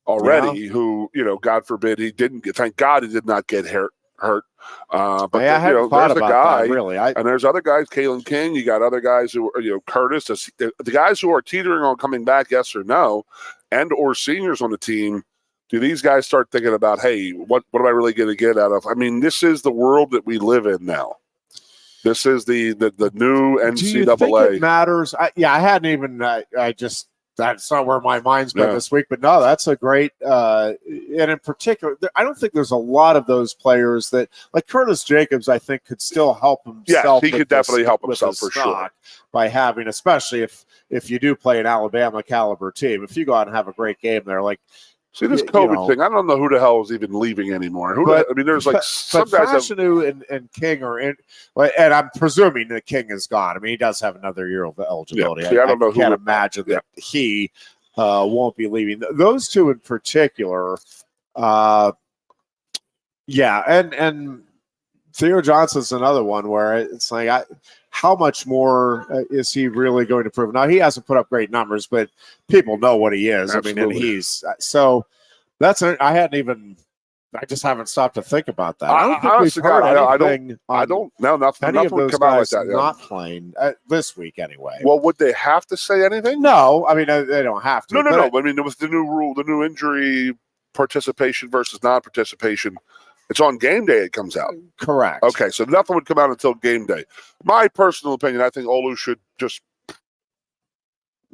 already. Who God forbid he didn't get. Thank God he did not get hurt. But I hadn't thought there's a about guy, that, really. And there's other guys, Kalen King. You got other guys who are, Curtis, the guys who are teetering on coming back, yes or no, and or seniors on the team. Do these guys start thinking about, hey, what am I really going to get out of? I mean, this is the world that we live in now. This is the new NCAA. Do you think it matters? I hadn't even. That's not where my mind's been this week. But no, that's a great. And in particular, I don't think there's a lot of those players that, like Curtis Jacobs, I think could still help himself. Yeah, he could definitely help himself for sure by having, especially if you do play an Alabama caliber team. If you go out and have a great game there, see this COVID thing. I don't know who the hell is even leaving anymore. There's some guys. and King are in, and I'm presuming that King is gone. I mean, he does have another year of eligibility. Yeah, I don't know. I can't imagine that he won't be leaving. Those two in particular, and Theo Johnson's another one where it's like, how much more is he really going to prove? Now, he hasn't put up great numbers, but people know what he is. Absolutely. I mean, and he's so that's I just haven't stopped to think about that. I don't think we've heard anything. Nothing would come out like that. Not playing this week anyway. Well, would they have to say anything? No, I mean they don't have to. No. I mean, it was the new rule, the new injury participation versus non-participation. It's on game day it comes out. Correct. Okay, so nothing would come out until game day. My personal opinion, I think Olu should just,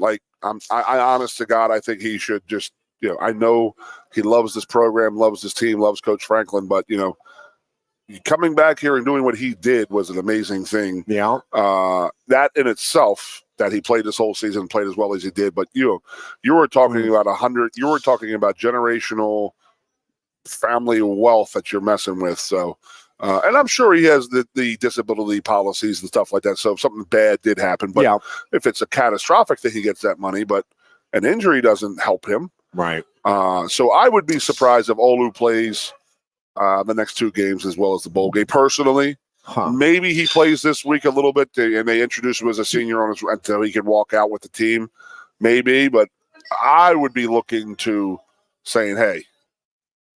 I honest to God, I think he should just, I know he loves this program, loves this team, loves Coach Franklin, but, coming back here and doing what he did was an amazing thing. Yeah. That in itself, that he played this whole season, played as well as he did, but you were talking about you were talking about generational family wealth that you're messing with. So And I'm sure he has the disability policies and stuff like that. So if something bad did happen, but if it's a catastrophic thing, he gets that money. But an injury doesn't help him. Right. So I would be surprised if Olu plays the next 2 games as well as the bowl game. Personally, maybe he plays this week a little bit, and they introduce him as a senior on his until he can walk out with the team. Maybe, but I would be looking to saying, hey,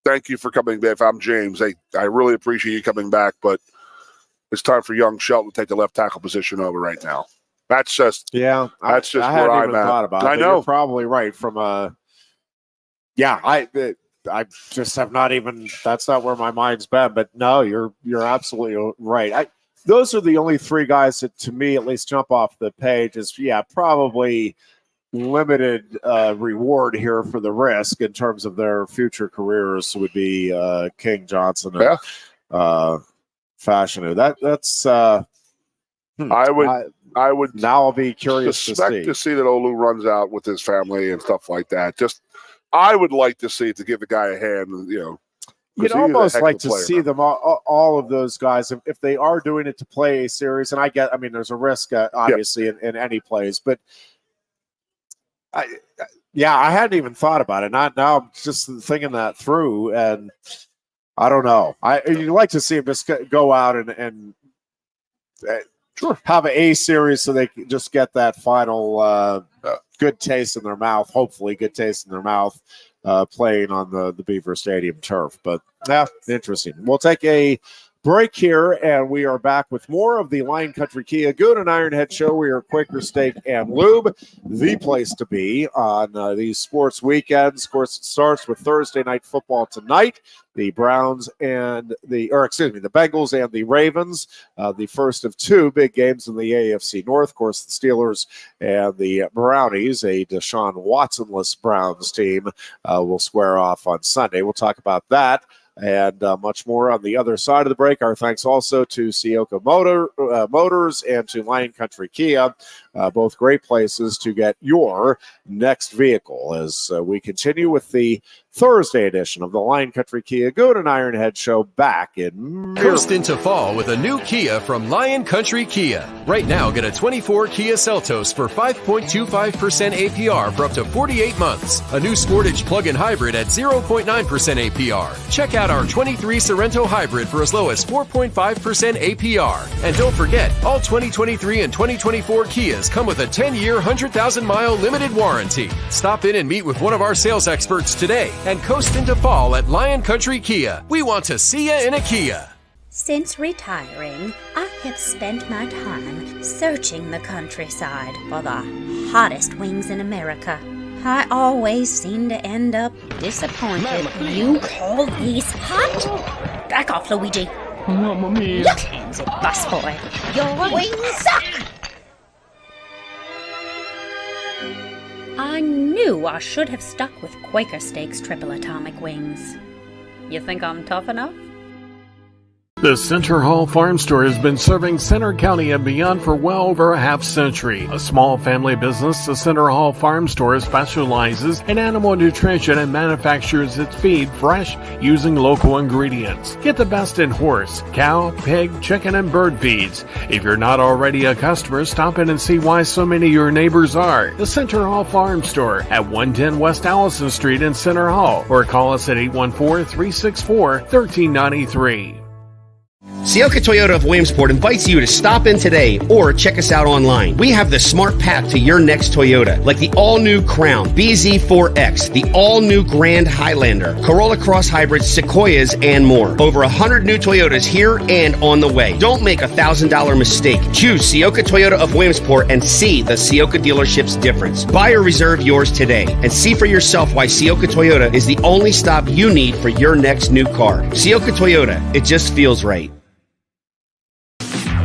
thank you for coming back. If I'm James, I really appreciate you coming back, but it's time for young Shelton to take the left tackle position over right now. That's just that's just I where hadn't I'm even at. thought about it, I but know. you're probably right. From a I just have not even. That's not where my mind's been. But no, you're absolutely right. Those are the only 3 guys that, to me, at least jump off the page. Is probably limited reward here for the risk in terms of their future careers would be King, Johnson, and Fashanu. That's I would now I'll be curious to see that Olu runs out with his family and stuff like that. Just I would like to see it to give the guy a hand. You'd almost like to see them all of those guys if they are doing it to play a series. And I mean, there's a risk obviously in any plays, but. I hadn't even thought about it. Now I'm just thinking that through, and I don't know. You'd like to see him just go out and have an A series so they can just get that final good taste in their mouth. Hopefully, good taste in their mouth playing on the Beaver Stadium turf. But interesting. We'll take a break here, and we are back with more of the Lion Country Kia Goon and Ironhead show. We are Quaker Steak and Lube, the place to be on these sports weekends. Of course, it starts with Thursday night football tonight. The Bengals and the Ravens, the first of 2 big games in the AFC North. Of course, the Steelers and the Brownies, a Deshaun Watson-less Browns team, will square off on Sunday. We'll talk about that and much more on the other side of the break. Our thanks also to Sioka Motors and to Lion Country Kia, both great places to get your next vehicle as we continue with the Thursday edition of the Lion Country Kia Goon and Ironhead show back in Coast into fall with a new Kia from Lion Country Kia. Right now, get a 24 Kia Seltos for 5.25% APR for up to 48 months. A new Sportage plug-in hybrid at 0.9% APR. Check out our 23 Sorrento hybrid for as low as 4.5% APR. And don't forget, all 2023 and 2024 Kias come with a 10-year, 100,000-mile limited warranty. Stop in and meet with one of our sales experts today and coast into fall at Lion Country Kia. We want to see you in a Kia. Since retiring, I have spent my time searching the countryside for the hottest wings in America. I always seem to end up disappointed. You call these hot? Back off, Luigi. Mamma mia. Your hands it, busboy. Your wings suck. I knew I should have stuck with Quaker Steak's triple atomic wings. You think I'm tough enough? The Center Hall Farm Store has been serving Center County and beyond for well over a half-century. A small family business, the Center Hall Farm Store specializes in animal nutrition and manufactures its feed fresh using local ingredients. Get the best in horse, cow, pig, chicken, and bird feeds. If you're not already a customer, stop in and see why so many of your neighbors are. The Center Hall Farm Store at 110 West Allison Street in Center Hall, or call us at 814-364-1393. Sioka Toyota of Williamsport invites you to stop in today or check us out online. We have the smart path to your next Toyota, like the all-new Crown, BZ4X, the all-new Grand Highlander, Corolla Cross Hybrids, Sequoias, and more. Over 100 new Toyotas here and on the way. Don't make a $1,000 mistake. Choose Sioka Toyota of Williamsport and see the Sioka dealership's difference. Buy or reserve yours today and see for yourself why Sioka Toyota is the only stop you need for your next new car. Sioka Toyota, it just feels right.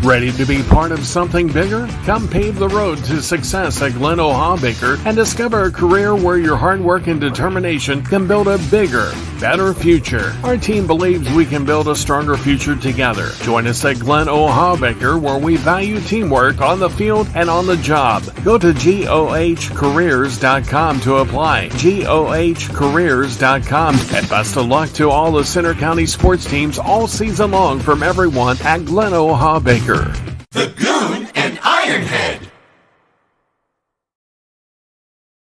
Ready to be part of something bigger? Come pave the road to success at Glen O'Haw-Baker and discover a career where your hard work and determination can build a bigger, better future. Our team believes we can build a stronger future together. Join us at Glen O'Haw-Baker, where we value teamwork on the field and on the job. Go to GOHcareers.com to apply. GOHcareers.com. And best of luck to all the Center County sports teams all season long from everyone at Glen O'Haw-Baker. The Goon and Ironhead.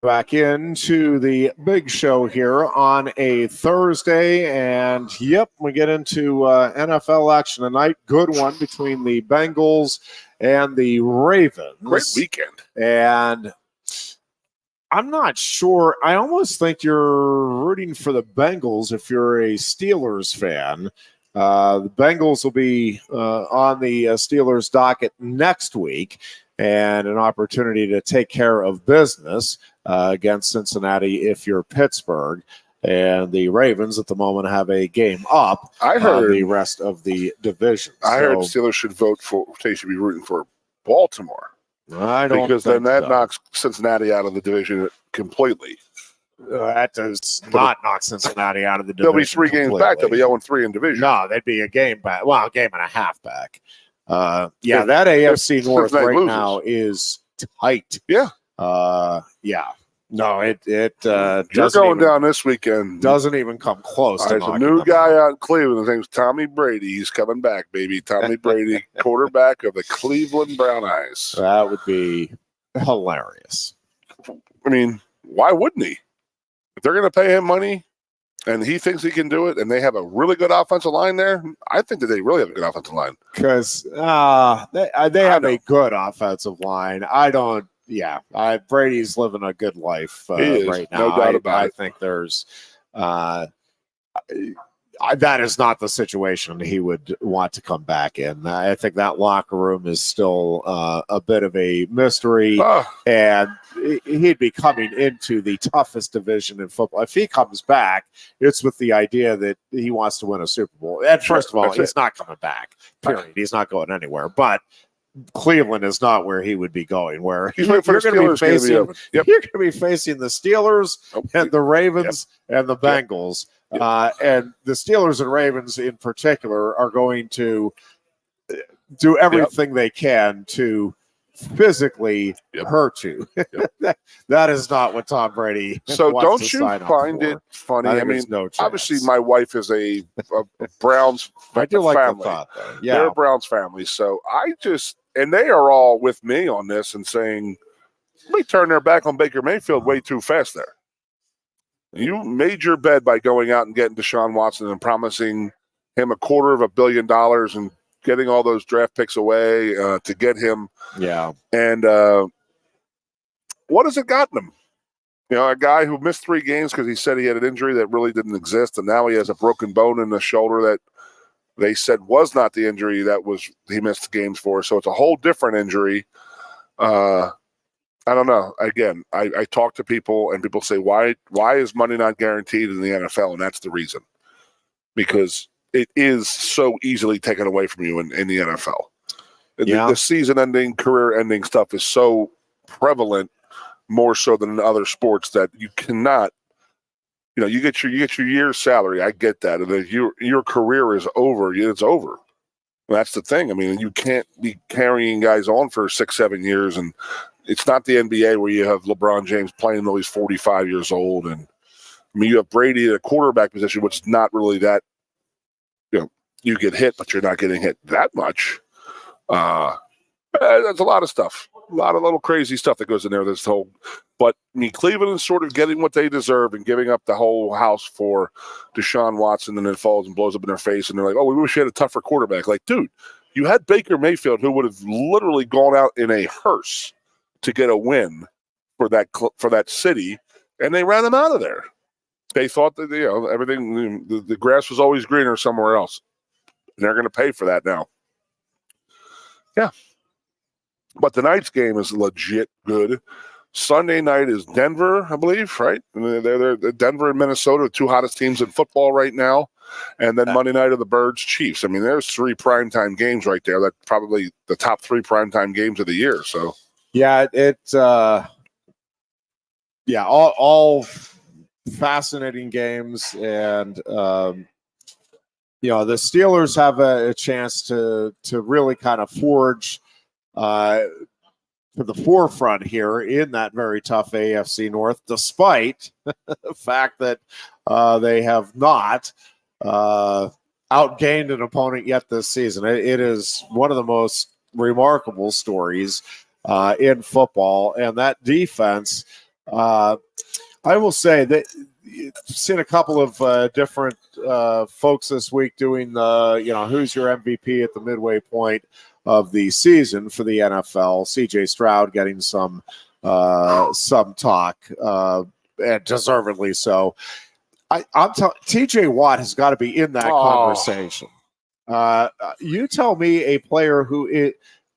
Back into the big show here on a Thursday, and yep, we get into NFL action tonight. Good one between the Bengals and the Ravens. Great weekend. And I'm not sure. I almost think you're rooting for the Bengals if you're a Steelers fan. The Bengals will be on the Steelers docket next week, and an opportunity to take care of business against Cincinnati if you're Pittsburgh. And the Ravens at the moment have a game up on the rest of the division. I heard Steelers should vote for, they should be rooting for Baltimore. I don't because then that knocks Cincinnati out of the division completely. That does not knock Cincinnati out of the division. They'll be 3 games back. They'll be 0-3 in division. No, they'd be a game back. Well, a game and a half back. That AFC North right now is tight. Yeah. Yeah. No, it you're going down this weekend. Doesn't even come close. There's a new guy out in Cleveland. His name's Tommy Brady. He's coming back, baby. Tommy Brady, quarterback of the Cleveland Brown Eyes. That would be hilarious. I mean, why wouldn't he? If they're going to pay him money and he thinks he can do it, and they have a really good offensive line there, I think that they really have a good offensive line. Because they have a good offensive line. Brady's living a good life right now. No doubt about it. I think there's that is not the situation he would want to come back in. I think that locker room is still a bit of a mystery, and he'd be coming into the toughest division in football. If he comes back, it's with the idea that he wants to win a Super Bowl. And first of all, he's not coming back, period. He's not going anywhere. But Cleveland is not where he would be going. Where you're going to be facing, you're going to be facing the Steelers and the Ravens and the Bengals. And the Steelers and Ravens in particular are going to do everything they can to physically hurt you. That is not what Tom Brady So wants don't to you find it funny? I mean, no obviously my wife is a Browns I do like family. the thought, though. Yeah. They're a Browns family. So and they are all with me on this and saying, they turned their back on Baker Mayfield way too fast there. You made your bed by going out and getting Deshaun Watson and promising him $250 million and getting all those draft picks away to get him. Yeah. And what has it gotten him? You know, a guy who missed 3 games because he said he had an injury that really didn't exist, and now he has a broken bone in the shoulder that they said was not the injury that was he missed games for. So it's a whole different injury. I don't know. Again, I talk to people, and people say, why is money not guaranteed in the NFL? And that's the reason. Because it is so easily taken away from you in the NFL. Yeah. The season-ending, career-ending stuff is so prevalent, more so than in other sports, that you cannot, you get your year's salary. I get that. And if your career is over, it's over. That's the thing. I mean, you can't be carrying guys on for 6-7 years, and it's not the NBA where you have LeBron James playing until he's 45 years old. And I mean, you have Brady at a quarterback position, which is not really that, you get hit, but you're not getting hit that much. There's a lot of stuff, a lot of little crazy stuff that goes in there. But I mean, Cleveland is sort of getting what they deserve and giving up the whole house for Deshaun Watson, and then falls and blows up in their face. And they're like, oh, we wish we had a tougher quarterback. Like, dude, you had Baker Mayfield, who would have literally gone out in a hearse to get a win for that city, and they ran him out of there. They thought that everything, the grass was always greener somewhere else, and they're going to pay for that now. Yeah, but tonight's game is legit good. Sunday night is Denver, I believe, right? And they're Denver and Minnesota, the 2 hottest teams in football right now. And then Monday night of the Birds Chiefs. I mean, there's 3 primetime games right there. That's probably the top 3 primetime games of the year. So yeah, all fascinating games, and the Steelers have a chance to really kind of forge to the forefront here in that very tough AFC North, despite the fact that they have not outgained an opponent yet this season. It is one of the most remarkable stories in football, and that defense. I will say that I've seen a couple of different folks this week doing the, who's your MVP at the midway point of the season for the NFL. CJ Stroud getting some talk, and deservedly so. I'm telling TJ Watt has got to be in that conversation. You tell me a player who is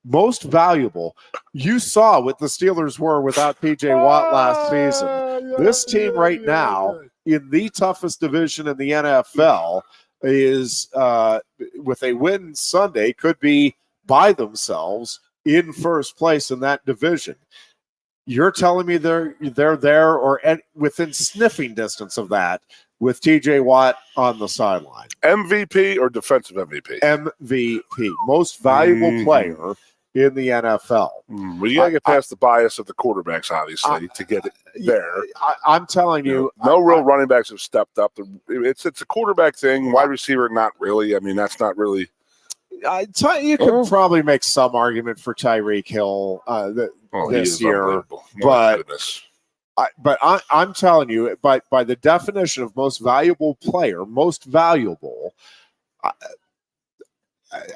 most valuable. You saw what the Steelers were without TJ Watt last season. This team right now in the toughest division in the NFL is, with a win Sunday, could be by themselves in first place in that division. You're telling me they're there or within sniffing distance of that with TJ Watt on the sideline? MVP or defensive MVP? MVP, most valuable player in the NFL. Well, you got to get past the bias of the quarterbacks, obviously, to get it there. I'm telling you. No real running backs have stepped up. It's a quarterback thing. Wide receiver, not really. I mean, that's not really. You could probably make some argument for Tyreek Hill this year, but I'm telling you, by the definition of most valuable player, most valuable,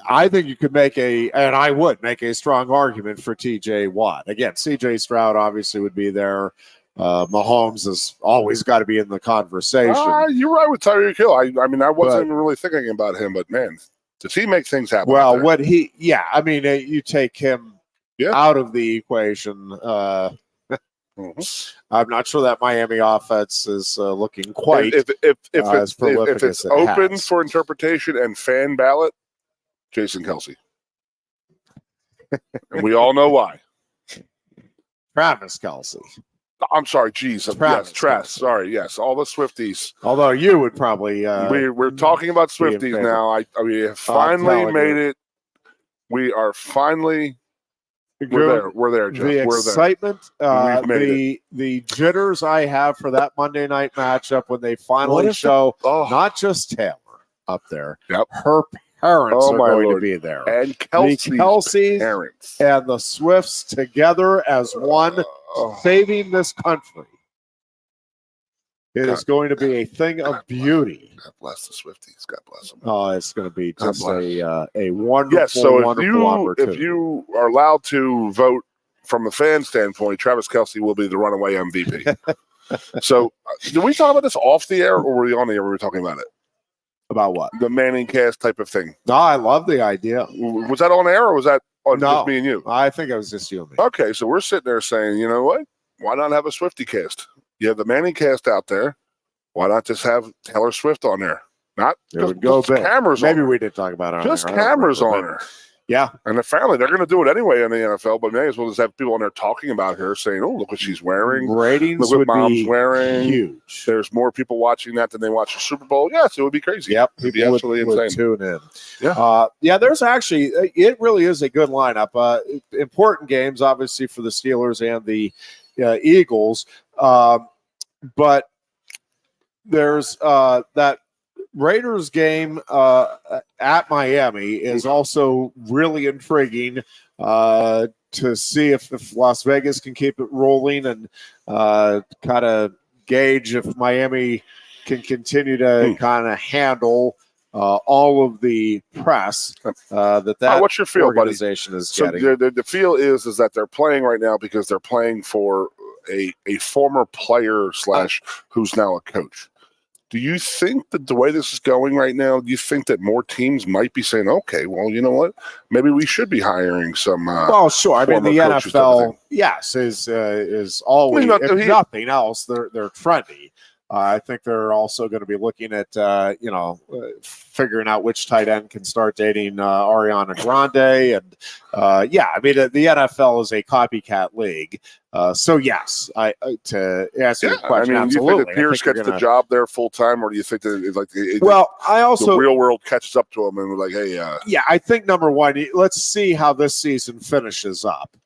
I think you could and I would make a strong argument for TJ Watt. Again, CJ Stroud obviously would be there. Mahomes has always got to be in the conversation. You're right with Tyreek Hill. I mean, I wasn't really thinking about him, but man, does he make things happen? Well, you take him out of the equation. I'm not sure that Miami offense is looking quite as prolific if it's as it open has. for interpretation and fan ballot. Jason Kelce. And we all know why. Travis Kelce. I'm sorry, geez. Travis. Sorry, yes. All the Swifties. Although you would probably we're talking about Swifties now. We have finally made it. We are finally we're there, Jeff. The excitement, the jitters I have for that Monday night matchup when they finally show not just Taylor up there. Yep. Her parents are going to be there. And Kelsey's parents. And the Swifts together as one, saving this country. It is going to be a thing of beauty. God bless the Swifties. God bless them. Oh, it's going to be just a wonderful, wonderful opportunity. If you are allowed to vote from a fan standpoint, Travis Kelce will be the runaway MVP. So, did we talk about this off the air, or were we on the air? Were we talking about it? About what? The Manning cast type of thing. No, I love the idea. Was that on air, or was that on just me and you? I think it was just you and me. Okay, so we're sitting there saying, you know what? Why not have a Swiftie cast? You have the Manning cast out there. Why not just have Taylor Swift on there? Not it would go big. Cameras. Maybe we did talk about it. Just cameras on her. Yeah, and the family, they're going to do it anyway in the NFL, but may as well just have people on there talking about her, saying, "Oh, look what she's wearing. Ratings look what would mom's be wearing. Huge. There's more people watching that than they watch the Super Bowl. Yes, it would be crazy. Yep, it'd be absolutely insane. Would tune in. Yeah, there's actually it really is a good lineup. Important games, obviously, for the Steelers and the Eagles, but there's that Raiders game at Miami is also really intriguing to see if Las Vegas can keep it rolling and kind of gauge if Miami can continue to kind of handle all of the press that what's your feel, organization buddy? Is getting. The feel is that they're playing right now because they're playing for a former player / who's now a coach. Do you think that the way this is going right now, do you think that more teams might be saying, okay, well, you know what? Maybe we should be hiring some well, sure. I mean, the NFL, yes, is always, if nothing else, they're trendy. I think they're also going to be looking at, figuring out which tight end can start dating Ariana Grande. And, the NFL is a copycat league. So, yes, to answer your question, absolutely. Do you think that Pierce gets the job there full-time, or do you think that the real world catches up to him and we're like, hey. I think, number one, let's see how this season finishes up.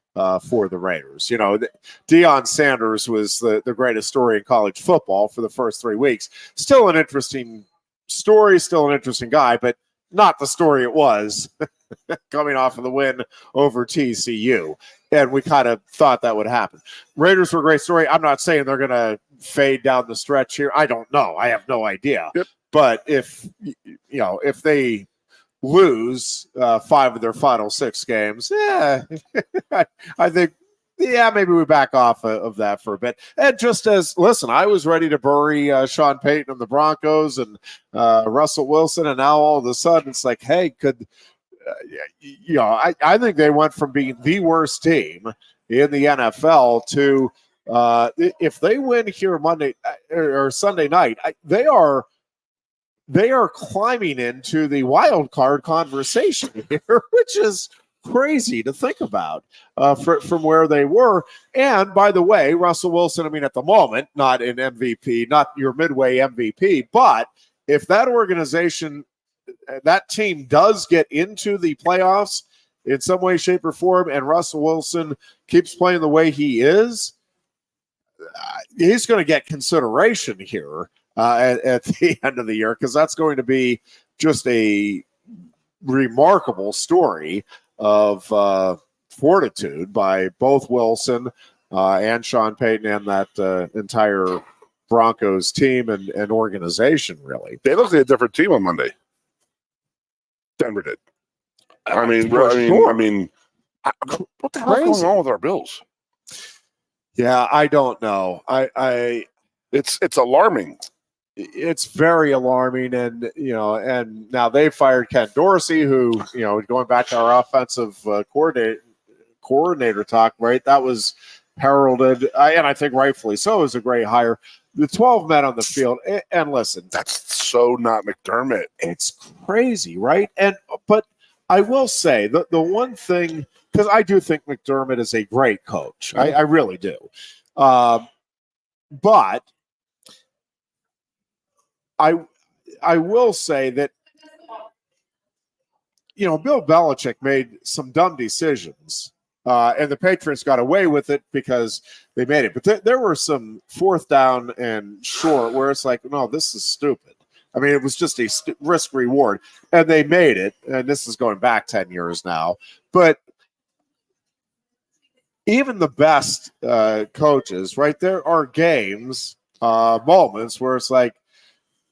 For the Raiders. Deion Sanders was the greatest story in college football for the first 3 weeks. Still an interesting story, still an interesting guy, but not the story it was coming off of the win over TCU. And we kind of thought that would happen. Raiders were a great story. I'm not saying they're going to fade down the stretch here. I don't know. I have no idea. Yep. But if they lose 5 of their final 6 games, I think, maybe we back off of that for a bit. And just I was ready to bury Sean Payton and the Broncos and Russell Wilson, and now all of a sudden it's like, hey, I think they went from being the worst team in the NFL to if they win here Monday or Sunday night, they are climbing into the wild card conversation here, which is crazy to think about from where they were. And by the way, Russell Wilson, at the moment, not an MVP, not your midway MVP, but if that organization, that team does get into the playoffs in some way, shape, or form, and Russell Wilson keeps playing the way he is, he's going to get consideration here. At the end of the year, because that's going to be just a remarkable story of fortitude by both Wilson and Sean Payton and that entire Broncos team and organization, really. They looked like a different team on Monday. Denver did. What the hell is going on with our Bills? Yeah, I don't know. It's alarming. It's very alarming, and now they fired Ken Dorsey, who going back to our offensive coordinator talk, right? That was heralded, and I think rightfully so, is a great hire. The 12 men on the field, and listen, that's so not McDermott. It's crazy, right? But I will say the one thing, because I do think McDermott is a great coach, I really do, but I will say that, Bill Belichick made some dumb decisions, and the Patriots got away with it because they made it. But there were some 4th down and short where it's like, no, this is stupid. It was just a risk reward, and they made it. And this is going back 10 years now. But even the best coaches, right, there are games, moments where it's like,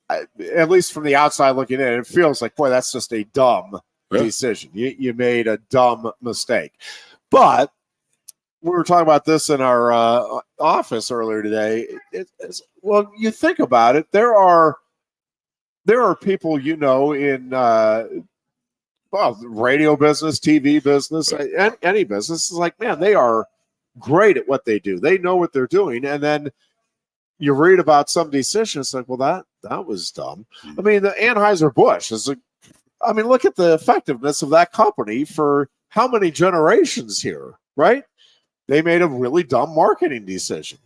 at least from the outside looking in, it feels like, boy, that's just a dumb decision. You made a dumb mistake. But we were talking about this in our office earlier today. Well, you think about it. There are people in radio business, TV business, any business. It's like, man, they are great at what they do. They know what they're doing, and then you read about some decisions, like, well, that was dumb. The Anheuser-Busch is look at the effectiveness of that company for how many generations here, right? They made a really dumb marketing decision.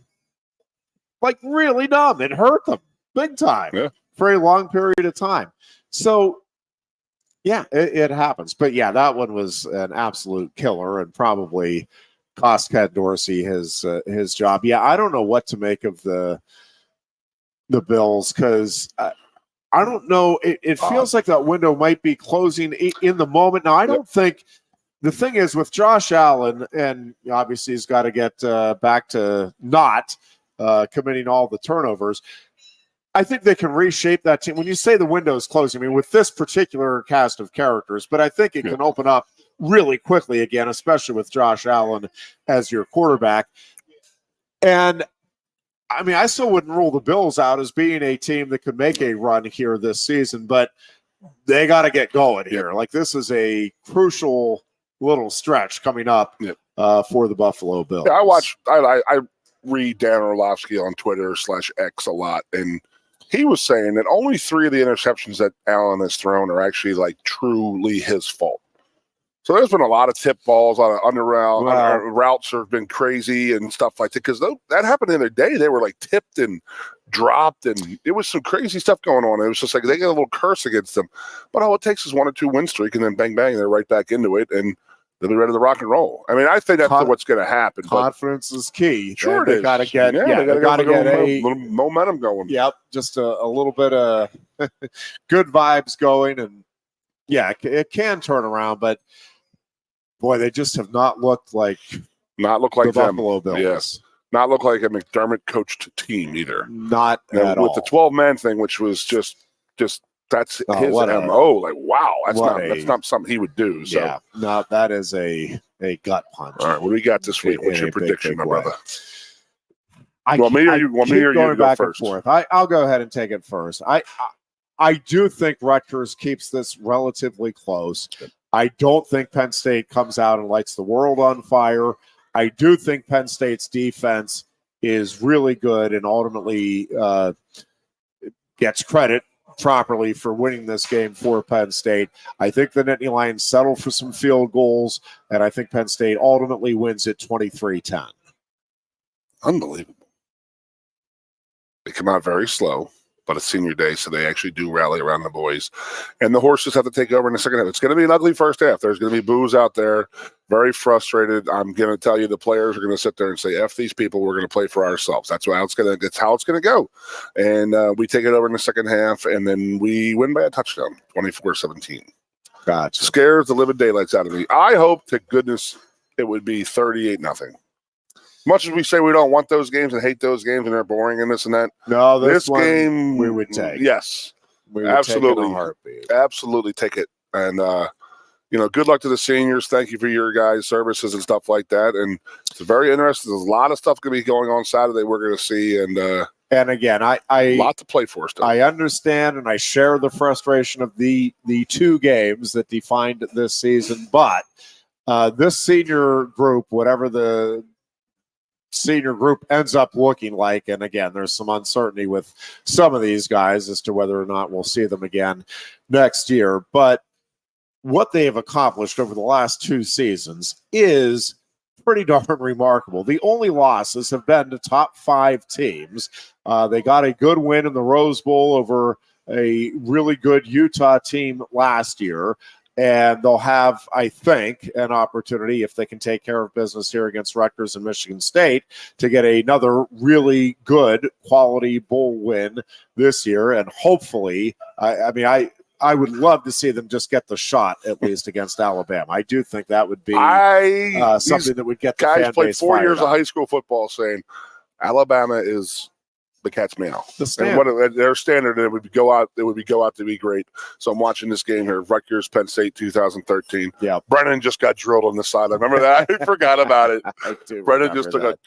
Like, really dumb. It hurt them big time for a long period of time. So, yeah, it happens. But, yeah, that one was an absolute killer and probably cost Ken Dorsey his job. Yeah, I don't know what to make of the Bills, because I don't know. It feels like that window might be closing in the moment. Now, I don't think the thing is with Josh Allen, and obviously he's got to get back to not committing all the turnovers. I think they can reshape that team. When you say the window is closing, with this particular cast of characters, but I think it can open up really quickly again, especially with Josh Allen as your quarterback. And I still wouldn't rule the Bills out as being a team that could make a run here this season, but they got to get going here. Like, this is a crucial little stretch coming up for the Buffalo Bills. Yeah, read Dan Orlovsky on Twitter /X a lot, and he was saying that only 3 of the interceptions that Allen has thrown are actually like truly his fault. So there's been a lot of tip balls, a lot of routes have been crazy and stuff like that. Because that happened the other day. They were like tipped and dropped, and it was some crazy stuff going on. It was just like they get a little curse against them. But all it takes is 1 or 2 win streak, and then bang, bang, they're right back into it, and they'll be ready to rock and roll. I mean, I think that's what's going to happen. Confidence is key. Sure, they got to get, they got to get a little momentum going. Yep, just a little bit of good vibes going, and yeah, it can turn around, but. Boy, they just have not looked like the them. Buffalo Bills. Yes. Not look like a McDermott coached team either. Not at all. With the 12-man thing, which was just that's his MO. Like, wow, that's not something he would do. So. Yeah, no, that is a gut punch. All right, what do we got this week? What's your prediction, my brother? You want me or you go first? I'll go ahead and take it first. I do think Rutgers keeps this relatively close. I don't think Penn State comes out and lights the world on fire. I do think Penn State's defense is really good and ultimately gets credit properly for winning this game for Penn State. I think the Nittany Lions settle for some field goals, and I think Penn State ultimately wins it 23-10. Unbelievable. They come out very slow. But it's senior day, so they actually do rally around the boys. And the horses have to take over in the second half. It's going to be an ugly first half. There's going to be boos out there, very frustrated. I'm going to tell you the players are going to sit there and say, F these people, we're going to play for ourselves. That's how it's going to go. And we take it over in the second half, and then we win by a touchdown, 24-17. Gotcha. Scares the living daylights out of me. I hope to goodness it would be 38-0. Much as we say we don't want those games and hate those games and they're boring and this and that. No, this game we would take. Yes, we would absolutely, take it in a heartbeat. Absolutely take it. And good luck to the seniors. Thank you for your guys' services and stuff like that. And it's very interesting. There's a lot of stuff going to be going on Saturday. We're going to see and again, I a lot to play for still. I understand and I share the frustration of the 2 games that defined this season, but this senior group, whatever the senior group ends up looking like, and again, there's some uncertainty with some of these guys as to whether or not we'll see them again next year, but what they have accomplished over the last 2 seasons is pretty darn remarkable. The only losses have been to top 5 teams. They got a good win in the Rose Bowl over a really good Utah team last year. And they'll have, I think, an opportunity, if they can take care of business here against Rutgers and Michigan State, to get another really good quality bowl win this year. And hopefully, I would love to see them just get the shot, at least against Alabama. I do think that would be something that would get the fan base played 4 years up. of high school football saying Alabama is the cat's meow. The and what their standard, it would go out to be great. So I'm watching this game here, Rutgers, Penn State, 2013. Yeah, Brennan just got drilled on the sideline. Remember that? I forgot about it. Brennan just took a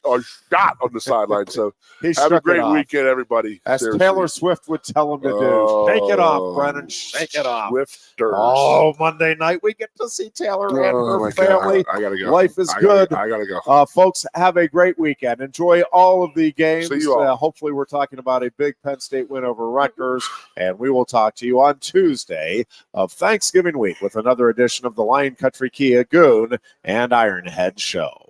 shot on the sideline. So have a great weekend, everybody. As Seriously. Taylor Swift would tell him to do. Shake it off, Brennan. Shake it off. Swifters. Oh, Monday night we get to see Taylor and her family. I gotta go. Life is good. I gotta go. Folks, have a great weekend. Enjoy all of the games. See you all. Hopefully we're talking about a big Penn State win over Rutgers, and we will talk to you on Tuesday of Thanksgiving week with another edition of the Lion Country Kia Goon and Ironhead Show.